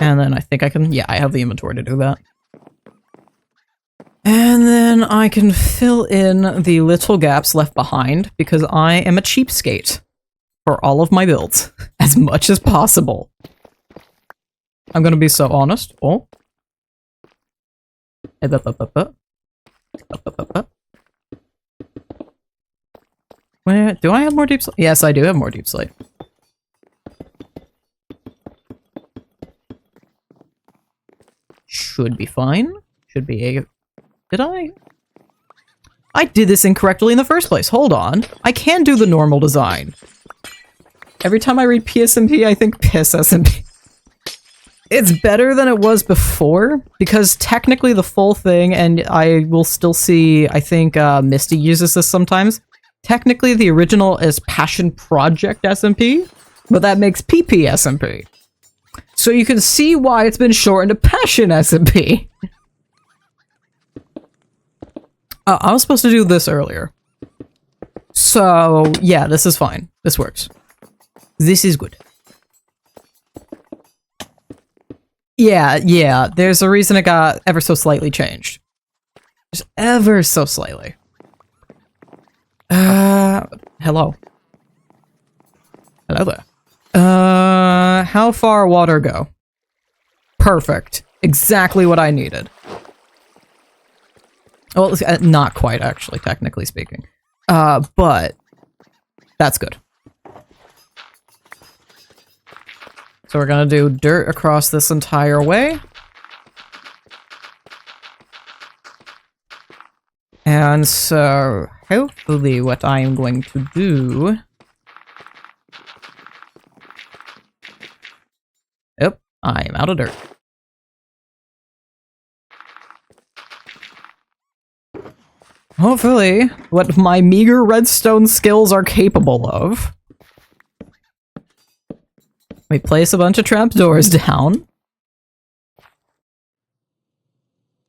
And then I think I can, yeah, I have the inventory to do that. And then I can fill in the little gaps left behind because I am a cheapskate for all of my builds as much as possible. I'm gonna be so honest. Oh. Where do I have more deep slate? Yes, I do have more deep slate. Should be fine. Should be a... Did I? I did this incorrectly in the first place. Hold on. I can do the normal design. Every time I read PSMP, I think piss SMP. It's better than it was before, because technically the full thing, and I will still see, I think Misty uses this sometimes, technically the original is Passion Project SMP, but that makes PP SMP. So you can see why it's been shortened to Passion SMP. I was supposed to do this earlier. So, yeah, this is fine. This works. This is good. Yeah, there's a reason it got ever so slightly changed. Just ever so slightly. Hello. Hello there. How far water go? Perfect. Exactly what I needed. Well, not quite, actually, technically speaking. But that's good. So we're gonna do dirt across this entire way. And so, hopefully what I am going to do... Yep, I'm out of dirt. Hopefully, what my meager redstone skills are capable of. We place a bunch of trapdoors down.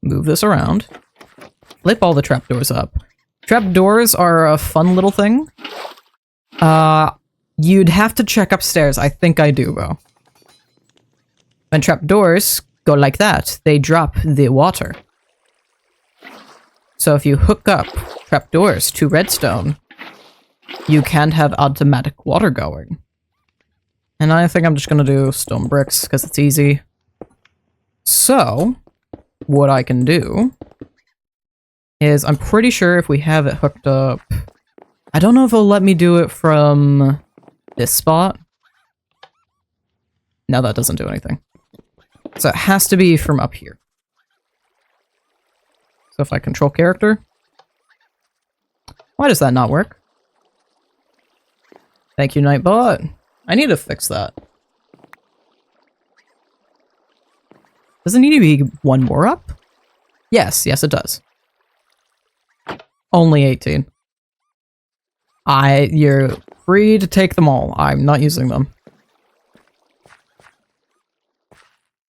Move this around. Flip all the trapdoors up. Trapdoors are a fun little thing. You'd have to check upstairs. I think I do, though. When trapdoors go like that, they drop the water. So if you hook up trapdoors to redstone, you can have automatic water going. And I think I'm just gonna do stone bricks, because it's easy. So, what I can do is, I'm pretty sure if we have it hooked up... I don't know if it'll let me do it from this spot. No, that doesn't do anything. So it has to be from up here. So if I control character... Why does that not work? Thank you, Nightbot. I need to fix that. Does it need to be one more up? Yes, it does. Only 18. You're free to take them all. I'm not using them.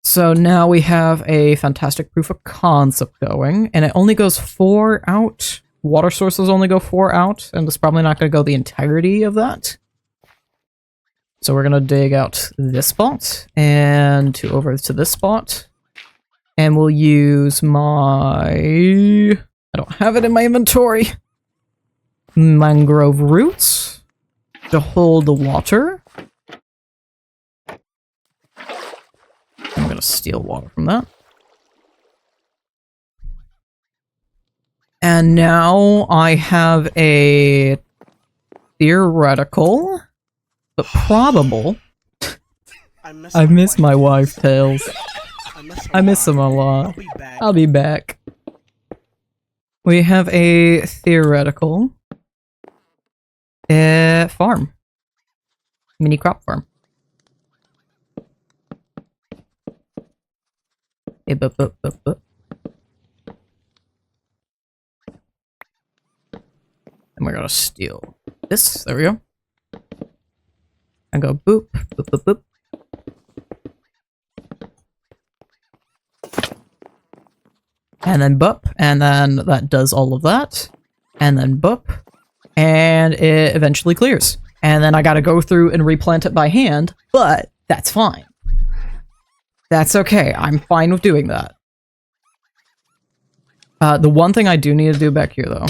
So now we have a fantastic proof of concept going, and it only goes 4 out. Water sources only go 4 out, and it's probably not going to go the entirety of that. So we're gonna dig out this spot, and over to this spot. And we'll use my... I don't have it in my inventory. Mangrove roots to hold the water. I'm gonna steal water from that. And now I have a theoretical... but probable. I miss my wife, Tails. I miss him a lot. I'll be back. We have a theoretical farm. Mini crop farm. And we're gonna steal this. There we go. And go boop, boop, boop, boop. And then boop, and then that does all of that. And then boop, and it eventually clears. And then I gotta go through and replant it by hand, but that's fine. That's okay. I'm fine with doing that. The one thing I do need to do back here, though,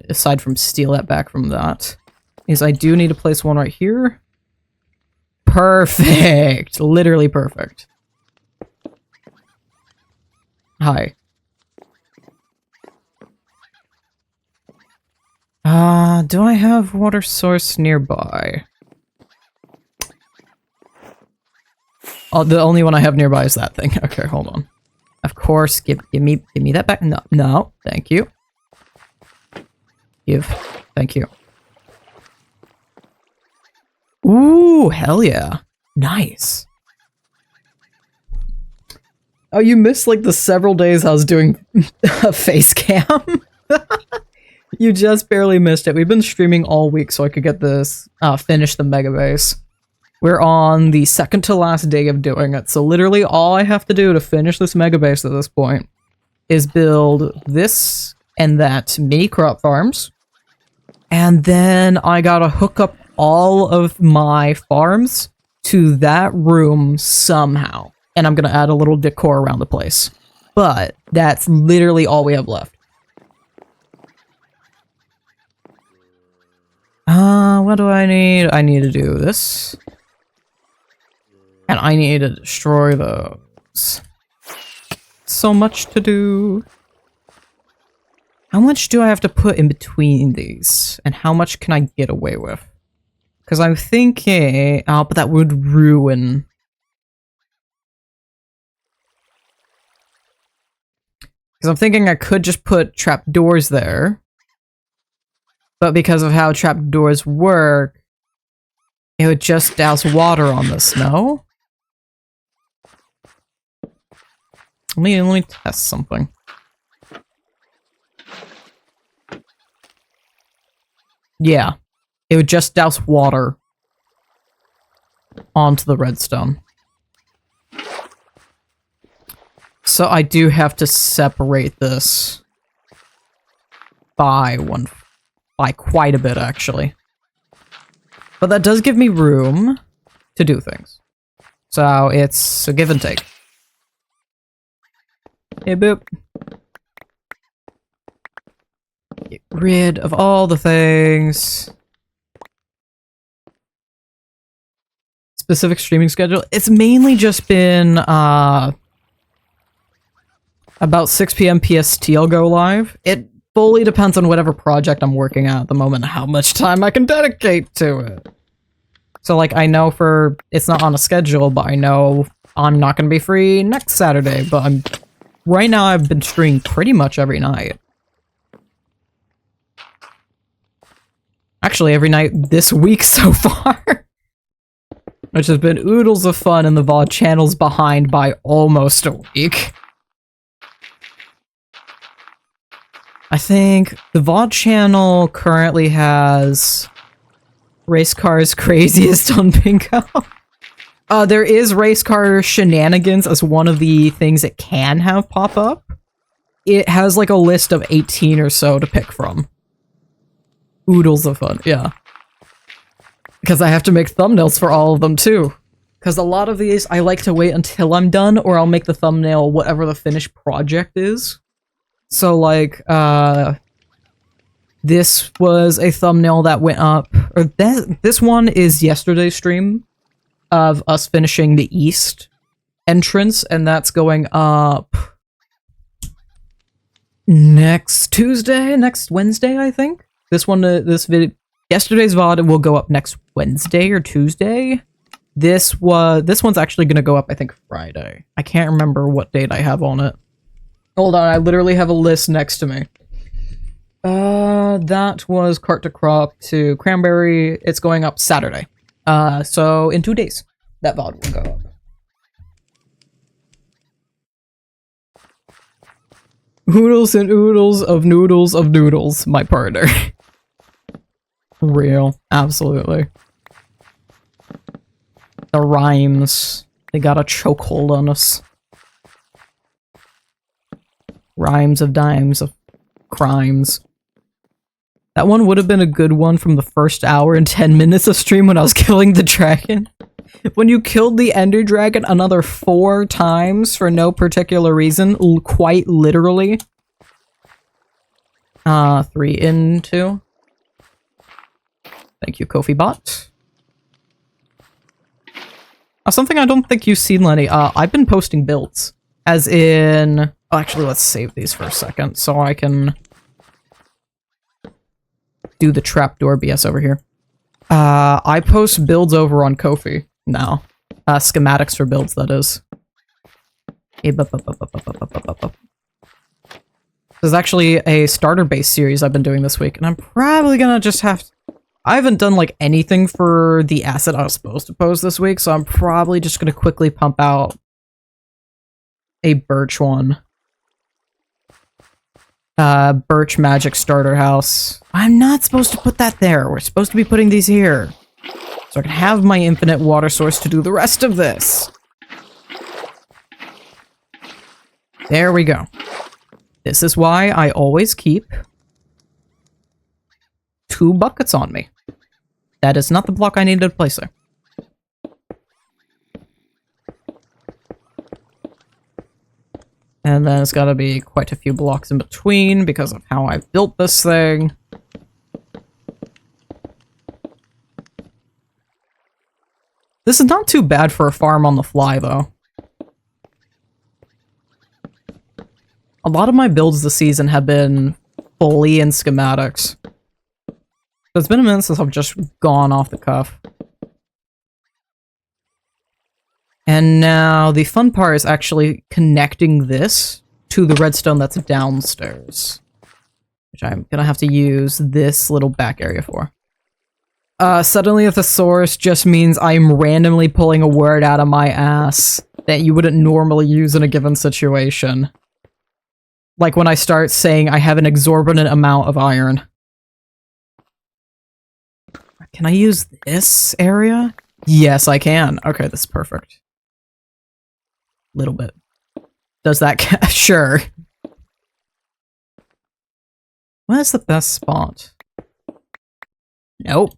aside from steal that back from that, is I do need to place one right here. Perfect! Literally perfect. Hi. Do I have water source nearby? Oh, the only one I have nearby is that thing. Okay, hold on. Of course, give me that back. No, thank you. Thank you. Ooh, hell yeah. Nice. Oh, you missed like the several days I was doing a face cam? You just barely missed it. We've been streaming all week so I could get this, finish the Megabase. We're on the second to last day of doing it, so literally all I have to do to finish this Megabase at this point is build this and that mini crop farms, and then I gotta hook up all of my farms to that room somehow, and I'm gonna add a little decor around the place. But that's literally all we have left. What do I need? I need to do this. And I need to destroy those. So much to do. How much do I have to put in between these? And how much can I get away with? Because I'm thinking... Oh, but that would ruin... Because I'm thinking I could just put trapdoors there. But because of how trapdoors work, it would just douse water on the snow. Let me test something. Yeah, it would just douse water onto the redstone. So I do have to separate this by quite a bit, actually. But that does give me room to do things. So it's a give and take. Hey, boop. Get rid of all the things. Specific streaming schedule. It's mainly just been, about 6 PM PST I'll go live. It fully depends on whatever project I'm working at the moment, how much time I can dedicate to it. So, like, I know it's not on a schedule, but I know I'm not gonna be free next Saturday, but right now I've been streaming pretty much every night. Actually, every night this week so far. Which has been oodles of fun, and the VOD channel's behind by almost a week. I think the VOD channel currently has Race Cars Craziest on Bingo. There is Race Car Shenanigans as one of the things it can have pop up. It has like a list of 18 or so to pick from. Oodles of fun, yeah. Because I have to make thumbnails for all of them too. Because a lot of these I like to wait until I'm done, or I'll make the thumbnail whatever the finished project is. So, like, this was a thumbnail that went up, or this one is yesterday's stream of us finishing the east entrance, and that's going up next Wednesday, I think. Yesterday's VOD will go up next Wednesday or Tuesday. This one's actually gonna go up, I think, Friday. I can't remember what date I have on it. Hold on, I literally have a list next to me. That was Cart to Crop to Cranberry. It's going up Saturday. So in 2 days, that VOD will go up. Oodles and oodles of noodles, my partner. Real, absolutely. The rhymes, they got a chokehold on us. Rhymes of dimes of crimes. That one would have been a good one from the first hour and 10 minutes of stream when I was killing the dragon. When you killed the Ender Dragon another 4 times for no particular reason, quite literally. 3 into. Thank you, Kofi Bot. Something I don't think you've seen, Lenny. I've been posting builds. As in... Oh, actually, let's save these for a second so I can do the trapdoor BS over here. I post builds over on Ko-fi now. Schematics for builds, that is. There's actually a starter base series I've been doing this week, and I'm probably gonna just have to... I haven't done, like, anything for the asset I was supposed to post this week, so I'm probably just gonna quickly pump out a Birch one. Birch Magic Starter House. I'm not supposed to put that there. We're supposed to be putting these here. So I can have my infinite water source to do the rest of this. There we go. This is why I always keep 2 buckets on me. That is not the block I needed to place there. And then it's gotta be quite a few blocks in between because of how I built this thing. This is not too bad for a farm on the fly, though. A lot of my builds this season have been fully in schematics. So it's been a minute since I've just gone off the cuff. And now the fun part is actually connecting this to the redstone that's downstairs. Which I'm gonna have to use this little back area for. Suddenly a thesaurus just means I'm randomly pulling a word out of my ass that you wouldn't normally use in a given situation. Like when I start saying I have an exorbitant amount of iron. Can I use this area? Yes, I can. Okay, that's perfect. Little bit. Does that sure. Where's the best spot? Nope.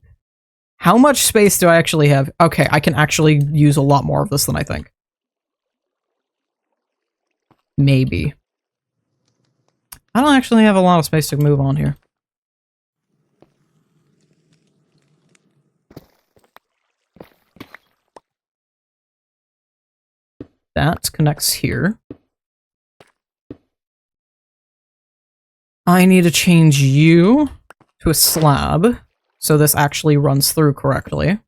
How much space do I actually have? Okay, I can actually use a lot more of this than I think. Maybe. I don't actually have a lot of space to move on here. That connects here. I need to change you to a slab, so this actually runs through correctly.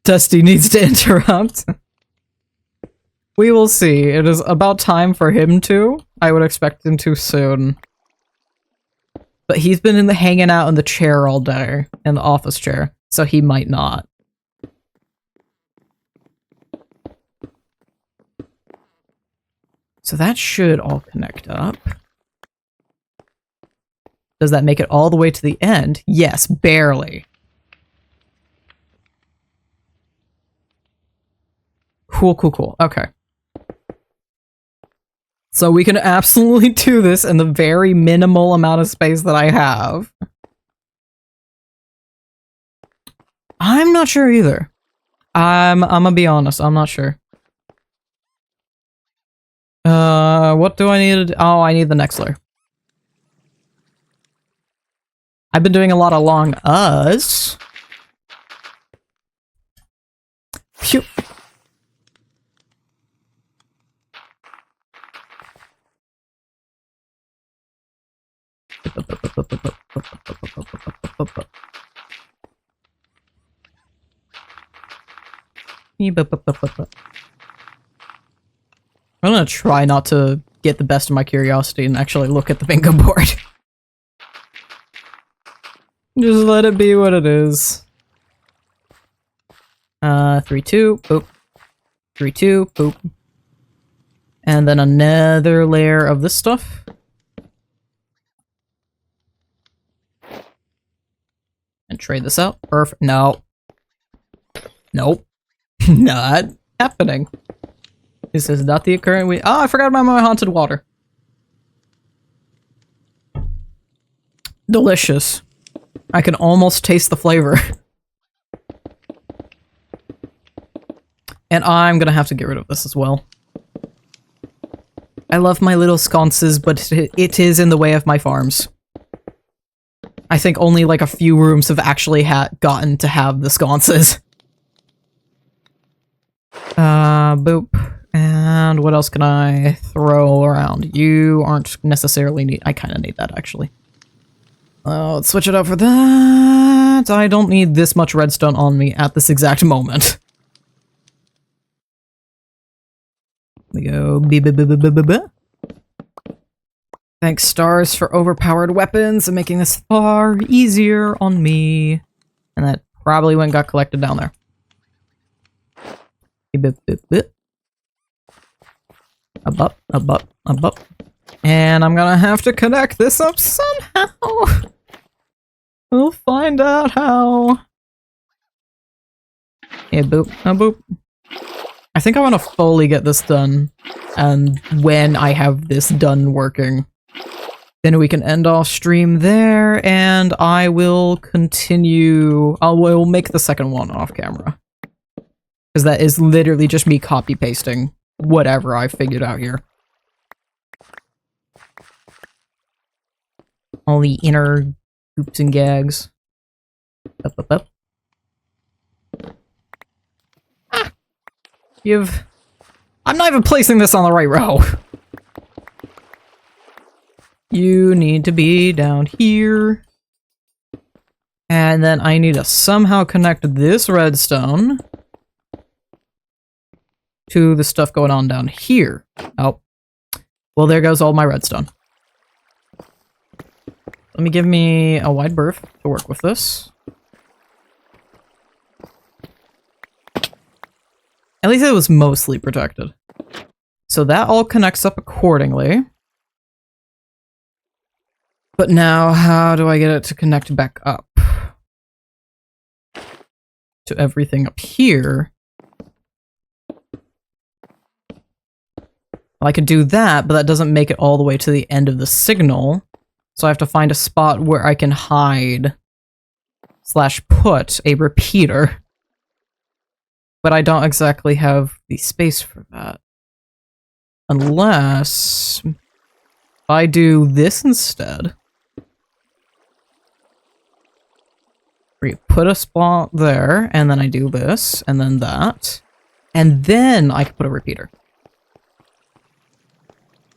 Dusty needs to interrupt. We will see. It is about time for him to. I would expect him to soon. But he's been hanging out in the chair all day, in the office chair, so he might not. So that should all connect up. Does that make it all the way to the end? Yes, barely. Cool, cool, cool. Okay. So we can absolutely do this in the very minimal amount of space that I have. I'm not sure either. I'm gonna be honest, I'm not sure. What do I need to do? Oh, I need the next layer. I've been doing a lot along us. Phew. I'm gonna try not to get the best of my curiosity and actually look at the bingo board. Just let it be what it is. 3-2, boop. 3-2, boop. And then another layer of this stuff. And trade this out. Perfect. No. Nope. Not happening. This is not the occurring we- Oh, I forgot about my haunted water. Delicious. I can almost taste the flavor. And I'm gonna have to get rid of this as well. I love my little sconces, but it is in the way of my farms. I think only like a few rooms have actually gotten to have the sconces. Boop. And what else can I throw around? You aren't necessarily need- I kind of need that, actually. Let's switch it up for that. I don't need this much redstone on me at this exact moment. We go b-b-b-b-b-b. Thanks, stars, for overpowered weapons and making this far easier on me. And that probably went and got collected down there. B-b-b-b. Up. And I'm gonna have to connect this up somehow. We'll find out how. Yeah, boop. Boop. I think I want to fully get this done, and when I have this done working, then we can end off stream there, and I will continue. I will make the second one off camera, because that is literally just me copy pasting whatever I figured out here. All the inner goops and gags. Up. I'm not even placing this on the right row. You need to be down here. And then I need to somehow connect this redstone to the stuff going on down here. Oh. Well, there goes all my redstone. Give me a wide berth to work with this. At least it was mostly protected. So that all connects up accordingly. But now, how do I get it to connect back up? To everything up here. Well, I could do that, but that doesn't make it all the way to the end of the signal. So I have to find a spot where I can hide / put a repeater. But I don't exactly have the space for that. Unless I do this instead. Where you put a spot there, and then I do this, and then that. And then I can put a repeater.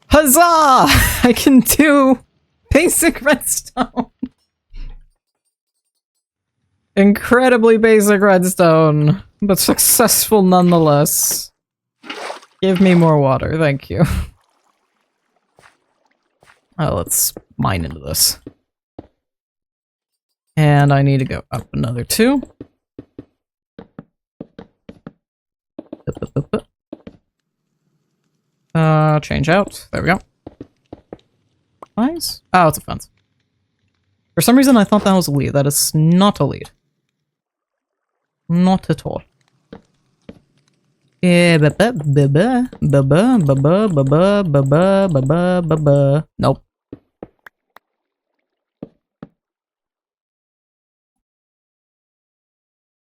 Huzzah! I can do basic redstone. Incredibly basic redstone, but successful nonetheless. Give me more water, thank you. Oh, let's mine into this. And I need to go up another 2. Change out. There we go. Nice. Oh, it's a fence. For some reason, I thought that was a lead. That is not a lead. Not at all. Nope.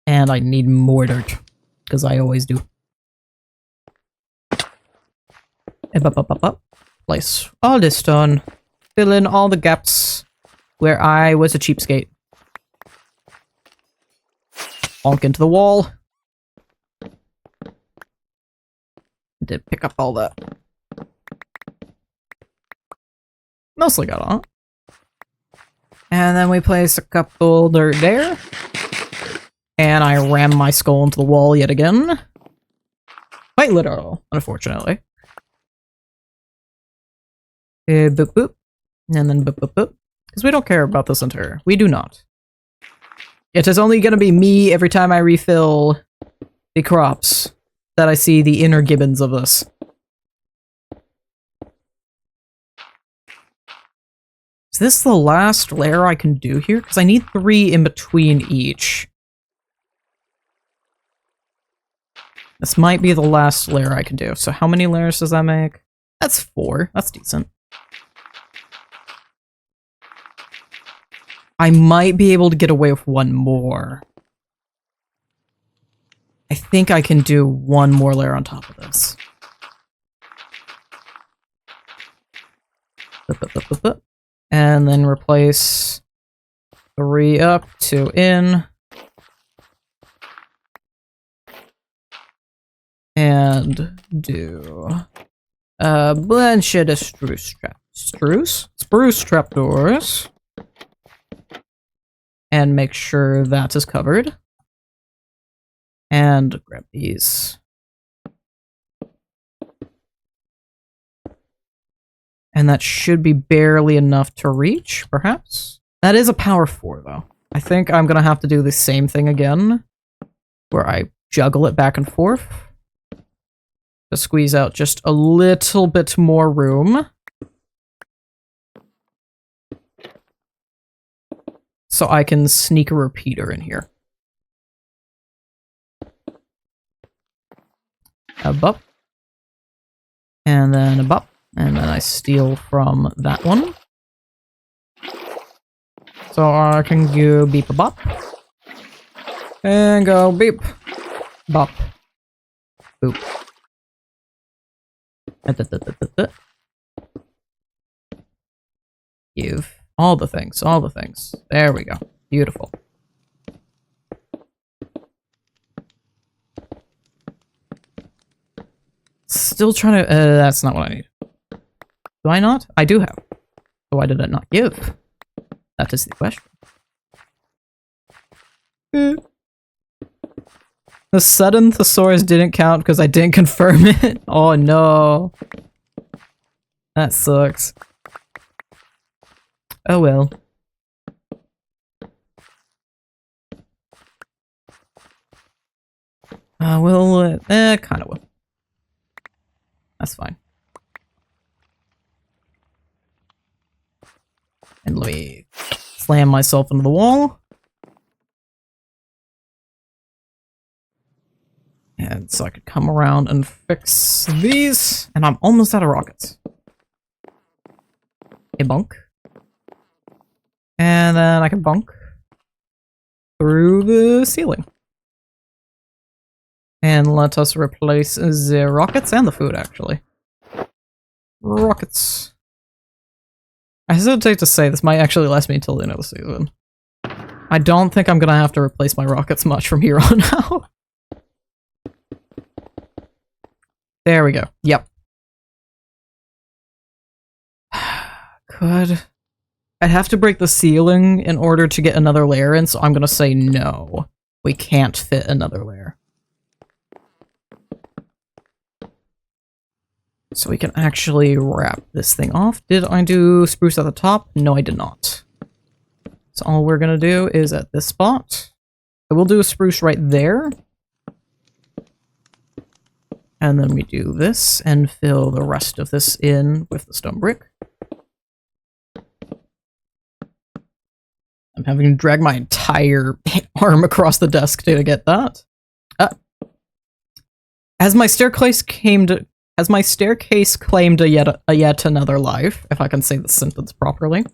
And I need more dirt, because I always do. Place all this stone. Fill in all the gaps where I was a cheapskate. Bonk into the wall. Did pick up all that. Mostly got on. And then we place a couple dirt there. And I ram my skull into the wall yet again. Quite literal, unfortunately. Boop boop. And then boop boop boop. Because we don't care about this interior. We do not. It is only going to be me every time I refill the crops that I see the inner gibbons of this. Is this the last layer I can do here? Because I need 3 in between each. This might be the last layer I can do. So how many layers does that make? That's 4. That's decent. I might be able to get away with 1 more. I think I can do one more layer on top of this. And then replace 3 up, 2 in. And do bunch of the spruce trapdoors. And make sure that is covered. And grab these. And that should be barely enough to reach, perhaps? That is a power 4, though. I think I'm gonna have to do the same thing again, where I juggle it back and forth to squeeze out just a little bit more room. So I can sneak a repeater in here. A bop. And then a bop. And then I steal from that one. So I can go beep a bop. And go beep. Bop. Boop. Give all the things, all the things. There we go. Beautiful. Still trying to, that's not what I need. Do I not? I do have. So why did it not give? That is the question. The sudden thesaurus didn't count because I didn't confirm it. Oh no. That sucks. Oh well. Kinda will. That's fine. And let me slam myself into the wall. And so I could come around and fix these. And I'm almost out of rockets. A bunk. And then I can bunk through the ceiling. And let us replace the rockets and the food, actually. Rockets. I hesitate to say this might actually last me until the end of the season. I don't think I'm gonna have to replace my rockets much from here on out. There we go. Yep. Could... I'd have to break the ceiling in order to get another layer in, so I'm gonna say no. We can't fit another layer. So we can actually wrap this thing off. Did I do spruce at the top? No, I did not. So all we're gonna do is at this spot. I will do a spruce right there. And then we do this and fill the rest of this in with the stone brick. I'm having to drag my entire arm across the desk to get that. As my staircase claimed a yet another life, if I can say the sentence properly.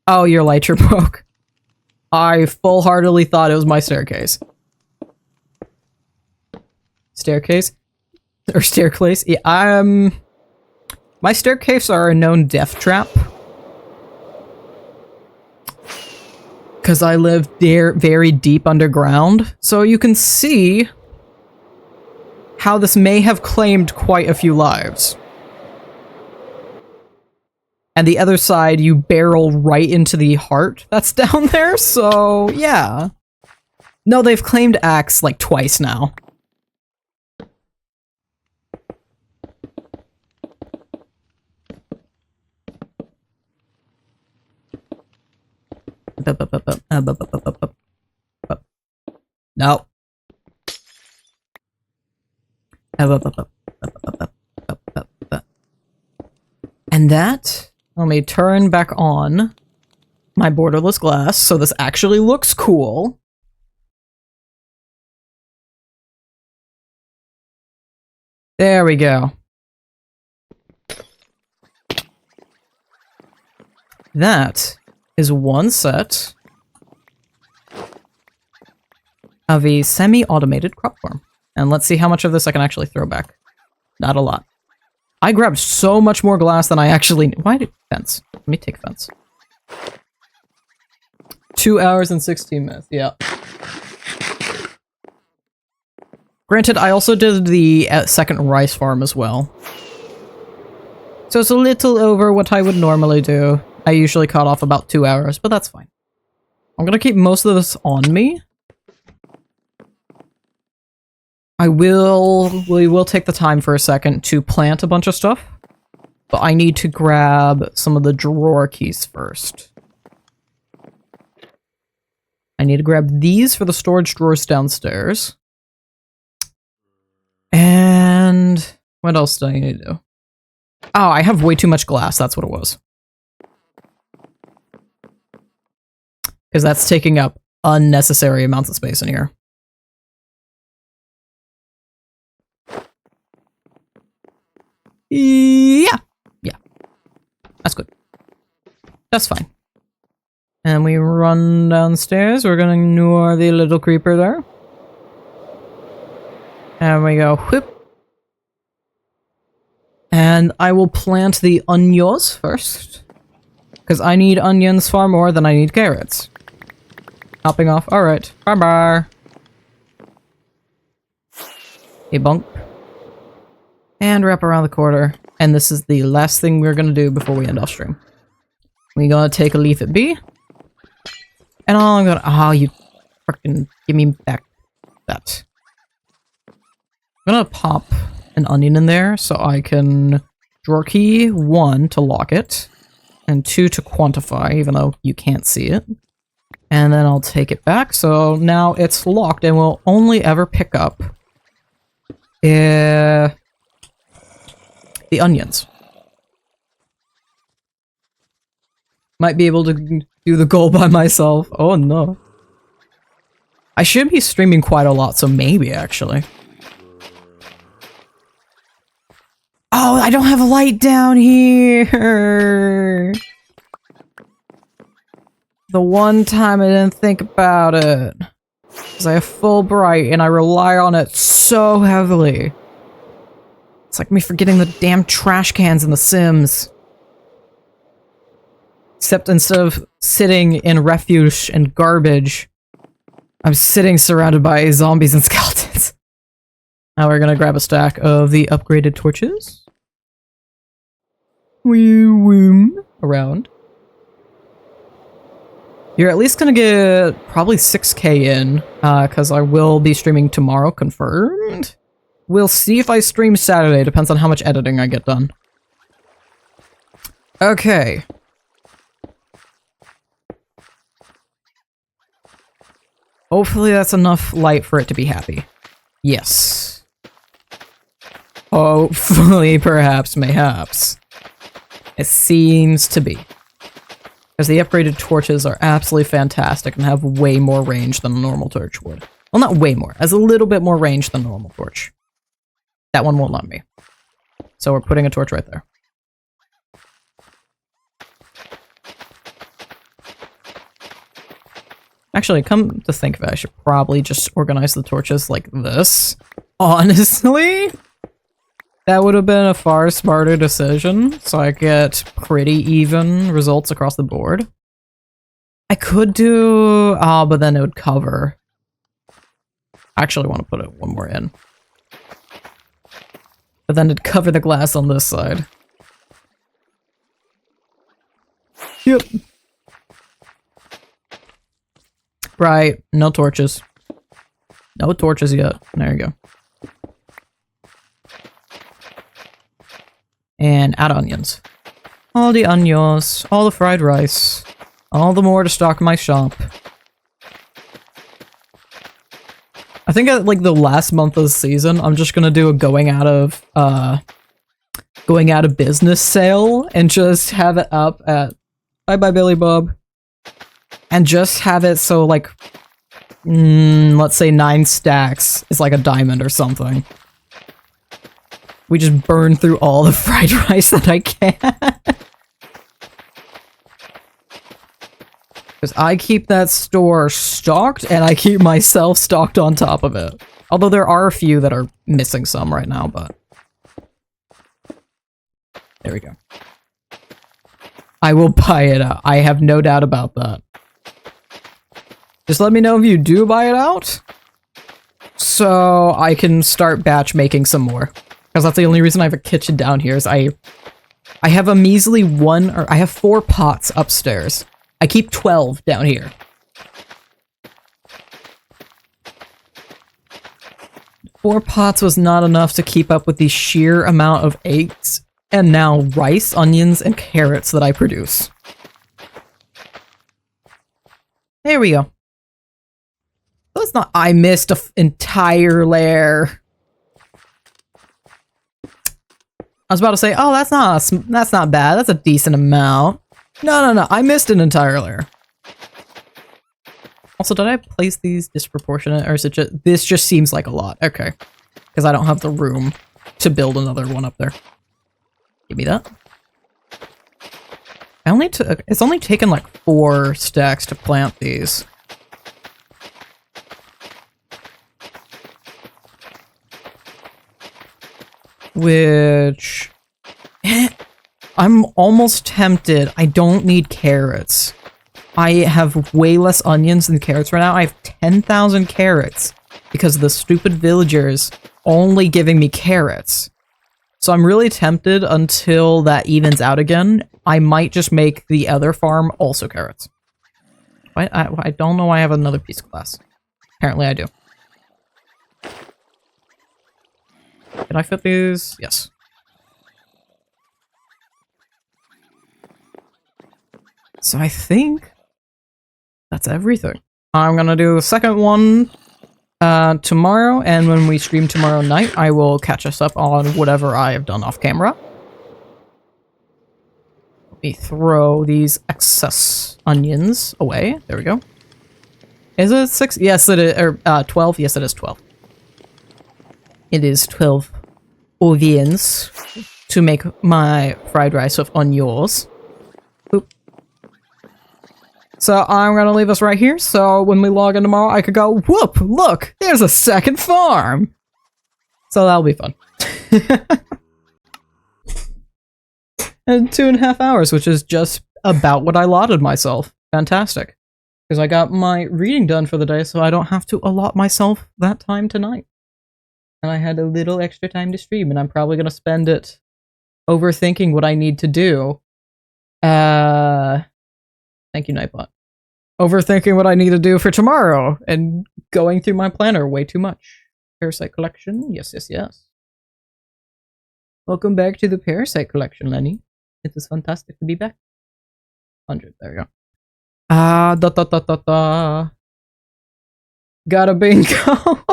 Oh, your lighter broke. I full-heartedly thought it was my staircase. Staircase? Or staircase? Yeah, my staircase are a known death trap. Because I live very deep underground, so you can see how this may have claimed quite a few lives. And the other side, you barrel right into the heart that's down there, so yeah. No, they've claimed Axe like twice now. No. And that, let me turn back on my borderless glass so this actually looks cool. There we go. That is one set of a semi-automated crop farm. And let's see how much of this I can actually throw back. Not a lot. I grabbed so much more glass than I actually... Why did... Fence. Let me take fence. 2 hours and 16 minutes. Yeah. Granted, I also did the second rice farm as well. So it's a little over what I would normally do. I usually cut off about 2 hours, but that's fine. I'm gonna keep most of this on me. We will take the time for a second to plant a bunch of stuff. But I need to grab some of the drawer keys first. I need to grab these for the storage drawers downstairs. And what else do I need to do? Oh, I have way too much glass, that's what it was. Because that's taking up unnecessary amounts of space in here. Yeah. Yeah. That's good. That's fine. And we run downstairs. We're gonna ignore the little creeper there. And we go whoop. And I will plant the onions first. Because I need onions far more than I need carrots. Hopping off. Alright. Bye-bye. A bump. And wrap around the corner. And this is the last thing we're gonna do before we end off stream. We're gonna take a leaf at B. And I'm gonna... Oh, you freaking give me back that. I'm gonna pop an onion in there so I can drawer key 1 to lock it. And 2 to quantify, even though you can't see it. And then I'll take it back. So now it's locked and will only ever pick up the onions. Might be able to do the goal by myself. Oh no. I should be streaming quite a lot, so maybe actually. Oh, I don't have a light down here! The one time I didn't think about it. Because I have full bright and I rely on it so heavily. It's like me forgetting the damn trash cans in The Sims. Except instead of sitting in refuge and garbage, I'm sitting surrounded by zombies and skeletons. Now we're gonna grab a stack of the upgraded torches. Around. You're at least gonna get probably 6k in, because I will be streaming tomorrow, confirmed. We'll see if I stream Saturday, depends on how much editing I get done. Okay. Hopefully that's enough light for it to be happy. Yes. Hopefully, perhaps, mayhaps. It seems to be. Because the upgraded torches are absolutely fantastic and have way more range than a normal torch would. Well, not way more. Has a little bit more range than a normal torch. That one won't let me. So we're putting a torch right there. Actually, come to think of it, I should probably just organize the torches like this. Honestly? That would have been a far smarter decision, so I get pretty even results across the board. I could do... but then it would cover. I actually want to put it one more in. But then it'd cover the glass on this side. Yep. Right, no torches. No torches yet. There you go. And add onions. All the onions, all the fried rice, all the more to stock my shop. I think at like the last month of the season, I'm just gonna do a going out of business sale and just have it up at bye bye Billy Bob. And just have it so like let's say 9 stacks is like a diamond or something. We just burn through all the fried rice that I can. Because I keep that store stocked, and I keep myself stocked on top of it. Although there are a few that are missing some right now, but... There we go. I will buy it out. I have no doubt about that. Just let me know if you do buy it out, so I can start batch making some more. Because that's the only reason I have a kitchen down here, is I have a measly I have 4 pots upstairs. I keep 12 down here. Four pots was not enough to keep up with the sheer amount of eggs, and now rice, onions, and carrots that I produce. There we go. That's not- I missed an entire layer. I was about to say, oh, that's not bad. That's a decent amount. No. I missed an entire layer. Also, did I place these disproportionate, or is it just... This just seems like a lot. Okay. Because I don't have the room to build another one up there. Give me that. It's only taken like 4 stacks to plant these. Which... I'm almost tempted. I don't need carrots. I have way less onions than carrots right now. I have 10,000 carrots because of the stupid villagers only giving me carrots. So I'm really tempted until that evens out again. I might just make the other farm also carrots. I don't know why I have another piece of glass. Apparently I do. Can I fit these? Yes. So I think that's everything. I'm gonna do the second one tomorrow, and when we stream tomorrow night, I will catch us up on whatever I have done off camera. Let me throw these excess onions away. There we go. Is it 6? Yes, it is. Or 12? Yes, it is 12. It is 12 onions to make my fried rice with onions. Oop. So I'm gonna leave us right here, so when we log in tomorrow, I could go, whoop, look, there's a second farm! So that'll be fun. And 2.5 hours, which is just about what I allotted myself. Fantastic. Because I got my reading done for the day, so I don't have to allot myself that time tonight. And I had a little extra time to stream, and I'm probably gonna spend it overthinking what I need to do. Thank you, Nightbot. Overthinking what I need to do for tomorrow and going through my planner way too much. Parasite collection? Yes. Welcome back to the Parasite collection, Lenny. It is fantastic to be back. 100, there we go. Got a bingo.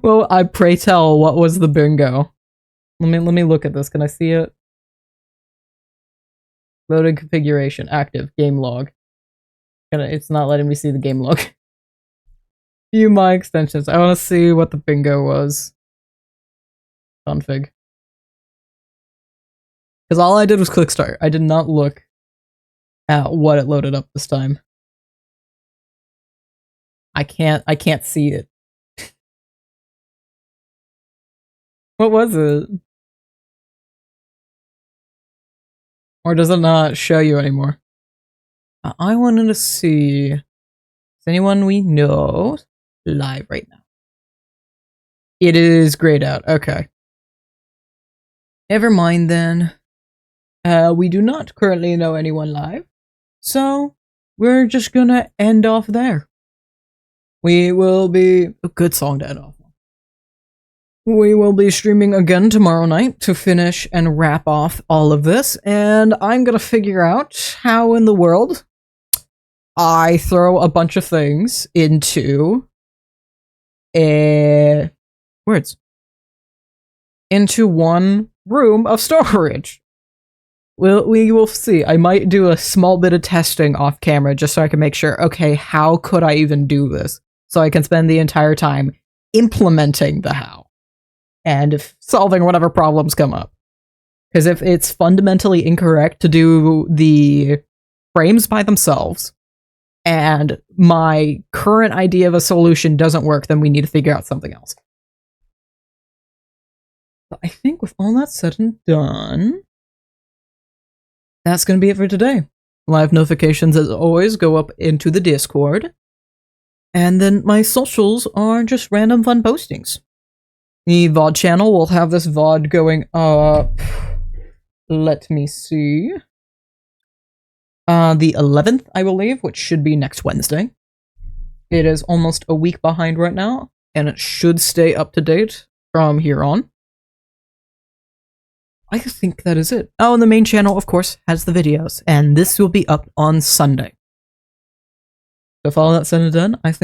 Well, I pray tell, what was the bingo? Let me look at this. Can I see it? Loading configuration, active, game log. It's not letting me see the game log. View my extensions. I want to see what the bingo was. Config. Because all I did was click start. I did not look at what it loaded up this time. I can't see it. What was it? Or does it not show you anymore? I wanted to see... Is anyone we know live right now? It is grayed out. Okay. Never mind then. We do not currently know anyone live. So, we're just gonna end off there. We will be... A good song to end off. We will be streaming again tomorrow night to finish and wrap off all of this, and I'm gonna figure out how in the world I throw a bunch of things into into one room of storage. We will see. I might do a small bit of testing off camera just so I can make sure, okay, how could I even do this? So I can spend the entire time implementing the how. And solving whatever problems come up. Because if it's fundamentally incorrect to do the frames by themselves, and my current idea of a solution doesn't work, then we need to figure out something else. But I think with all that said and done, that's going to be it for today. Live notifications, as always, go up into the Discord. And then my socials are just random fun postings. The VOD channel will have this VOD going up. Let me see. The 11th, I believe, which should be next Wednesday. It is almost a week behind right now, and it should stay up to date from here on. I think that is it. Oh, and the main channel, of course, has the videos, and this will be up on Sunday. So, with all that said and done, I think